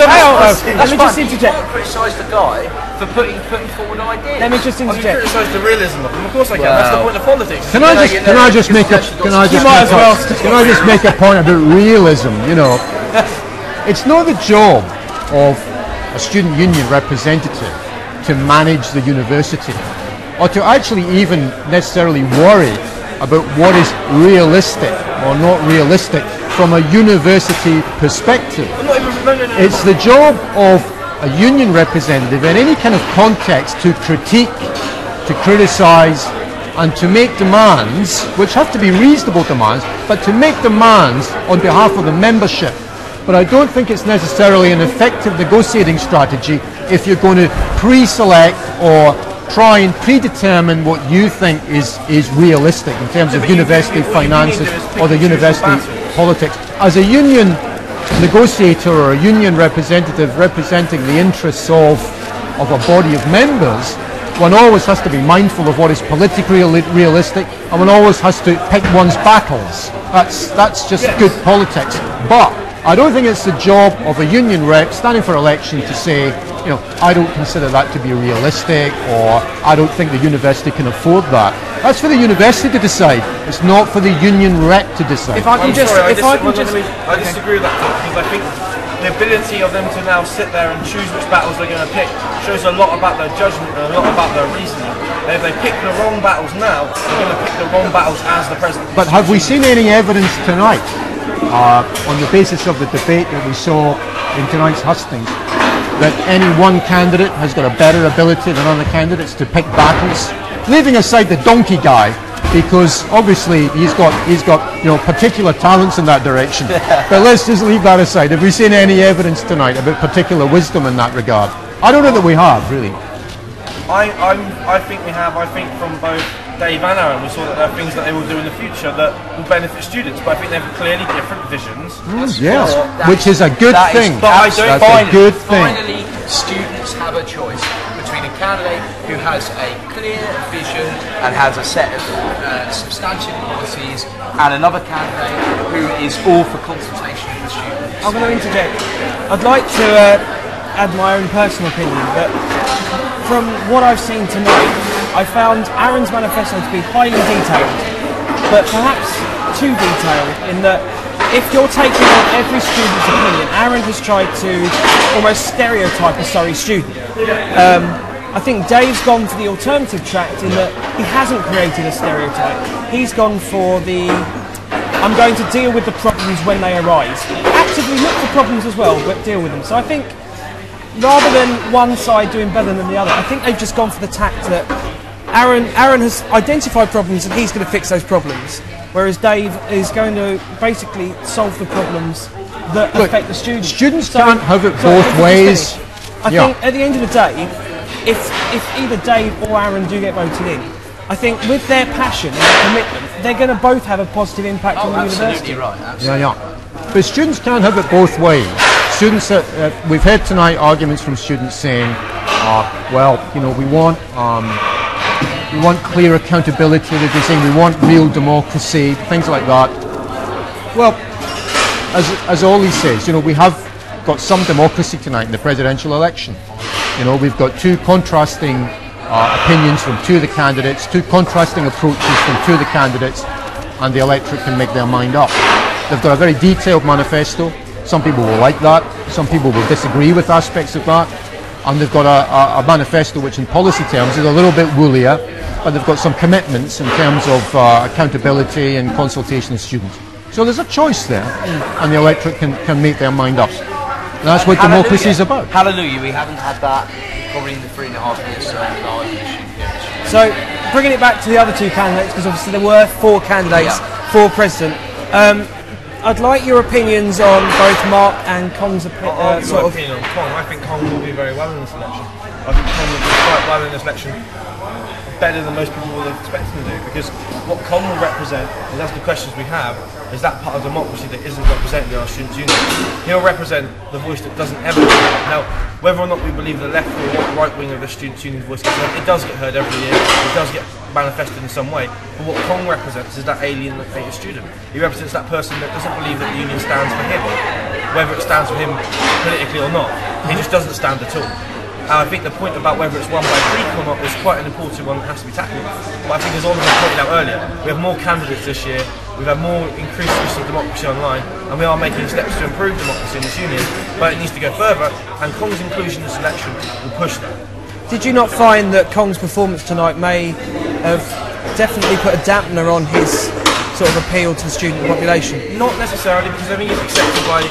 You can't criticise the guy for putting forward ideas. Let me just interject. I criticise the realism of them. Of course I can. That's the point of politics. Can I just make a point about realism? You know, it's not the job of a student union representative to manage the university, or to actually even necessarily worry about what is realistic or not realistic from a university perspective. It's the job of a union representative in any kind of context to critique, to criticise, and to make demands, which have to be reasonable demands, but to make demands on behalf of the membership. But I don't think it's necessarily an effective negotiating strategy if you're going to pre-select or try and predetermine what you think is realistic in terms of university finances or the university politics. As a union negotiator or a union representative representing the interests of a body of members, one always has to be mindful of what is politically realistic, and one always has to pick one's battles. That's just good politics. But I don't think it's the job of a union rep standing for election to say, you know, I don't consider that to be realistic, or I don't think the university can afford that. That's for the university to decide. It's not for the union rep to decide. I disagree with that because I think the ability of them to now sit there and choose which battles they're going to pick shows a lot about their judgment and a lot about their reasoning. And if they pick the wrong battles now, they're going to pick the wrong battles as the president. But have we seen any evidence tonight, on the basis of the debate that we saw in tonight's hustings, that any one candidate has got a better ability than other candidates to pick battles? Leaving aside the donkey guy, because obviously he's got particular talents in that direction. But let's just leave that aside. Have we seen any evidence tonight about particular wisdom in that regard? I don't know that we have, really. I think we have. I think from both Dave and Arran, we saw that there are things that they will do in the future that will benefit students. But I think they have clearly different visions. Yes, which is a good thing. That's a good thing. Finally, students have a choice between a candidate who has a clear vision and has a set of substantive policies, and another candidate who is all for consultation with the students. I'm going to interject. I'd like to add my own personal opinion, but from what I've seen tonight, I found Arran's manifesto to be highly detailed, but perhaps too detailed, in that if you're taking on every student's opinion, Arran has tried to almost stereotype a Surrey student. I think Dave's gone for the alternative track in that he hasn't created a stereotype. He's gone for the, I'm going to deal with the problems when they arise. Actively look for problems as well, but deal with them. So I think rather than one side doing better than the other, I think they've just gone for the tact that Arran has identified problems and he's going to fix those problems, whereas Dave is going to basically solve the problems that affect the students. Students can't have it both ways. I think at the end of the day, if either Dave or Arran do get voted in, I think with their passion and their commitment, they're going to both have a positive impact on the university. Right, absolutely. Yeah. But students can't have it both ways. Students, we've heard tonight arguments from students saying, well, you know, we want clear accountability. They're saying we want real democracy, things like that. Well, as Ollie says, you know, we have got some democracy tonight in the presidential election. You know, we've got two contrasting opinions from two of the candidates, two contrasting approaches from two of the candidates, and the electorate can make their mind up. They've got a very detailed manifesto. Some people will like that, some people will disagree with aspects of that, and they've got a manifesto which in policy terms is a little bit woollier, but they've got some commitments in terms of accountability and consultation with students. So there's a choice there, and the electorate can make their mind up. And that's what democracy is about. Hallelujah, we haven't had that probably in the 3.5 years So, bringing it back to the other two candidates, because obviously there were 4 candidates for president. I'd like your opinions on both Mark and Cuong's opinion on Cuong. I think Cuong will do very well in this election. I think Cuong will do quite well in this election, better than most people would expect him to do, because what Cuong will represent, and that's the questions we have, is that part of democracy that isn't represented in our students' union. He'll represent the voice that doesn't ever get heard. Now, whether or not we believe the left or the right wing of the students' union's voice gets heard, it does get heard every year, it does get manifested in some way, but what Cuong represents is that alienated student. He represents that person that doesn't believe that the union stands for him, whether it stands for him politically or not. He just doesn't stand at all. And I think the point about whether it's won by Greek or not is quite an important one that has to be tackled. But I think, as Oliver pointed out earlier, we have more candidates this year, we've had more increased use of democracy online, and we are making steps to improve democracy in this union, but it needs to go further, and Cuong's inclusion in this election will push that. Did you not find that Cuong's performance tonight may have definitely put a dampener on his sort of appeal to the student population? Not necessarily, because I think it's accepted by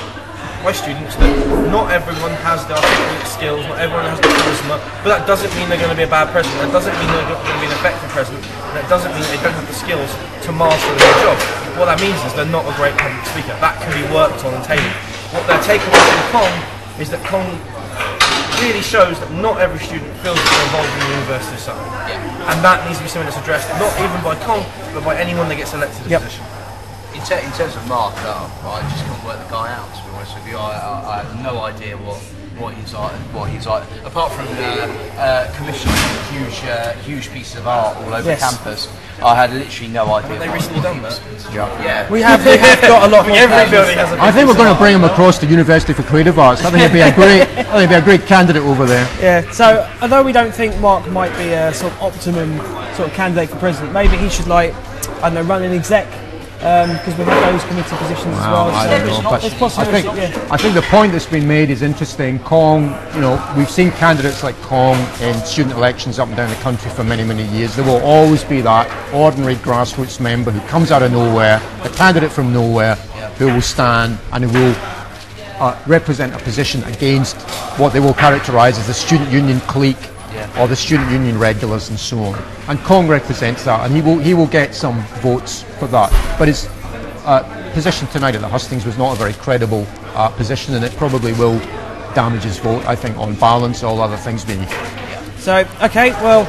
students that not everyone has the articulate skills, not everyone has the charisma, but that doesn't mean they're going to be a bad president, that doesn't mean they're going to be an effective president, that doesn't mean they don't have the skills to master their job. What that means is they're not a great public speaker. That can be worked on and tailored. What their takeaway from Cuong is that Cuong really shows that not every student feels that they're involved in the university side. And that needs to be something that's addressed, not even by Cuong, but by anyone that gets elected to the position. In terms of Mark, I just can't work the guy out, to be honest with you. I have no idea what he's like. Apart from commissioning huge pieces of art all over campus, I had literally no idea. Have they recently done that? Yeah. We have got a lot more. Every building has a I think we're going to bring him across to University for Creative Arts. I think he'd be a great candidate over there. Yeah. So, although we don't think Mark might be a sort of optimum sort of candidate for president, maybe he should run an exec. Because we have those committee positions as well. I don't know, but I think the point that's been made is interesting. Cuong, we've seen candidates like Cuong in student elections up and down the country for many, many years. There will always be that ordinary grassroots member who comes out of nowhere, a candidate from nowhere, who will stand and who will represent a position against what they will characterise as the student union clique. Or the student union regulars and so on. And Cuong represents that, and he will get some votes for that. But his position tonight at the hustings was not a very credible position, and it probably will damage his vote, I think, on balance, all other things being equal. So, okay, well,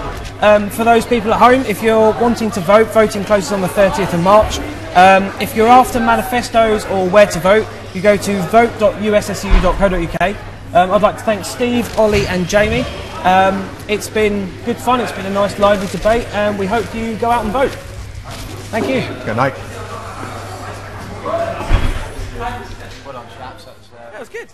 for those people at home, if you're wanting to vote, voting closes on the 30th of March. If you're after manifestos or where to vote, you go to vote.usscu.co.uk. I'd like to thank Steve, Ollie and Jamie. It's been good fun, it's been a nice lively debate, and we hope you go out and vote. Thank you. Good night. Well done, chaps. That was good.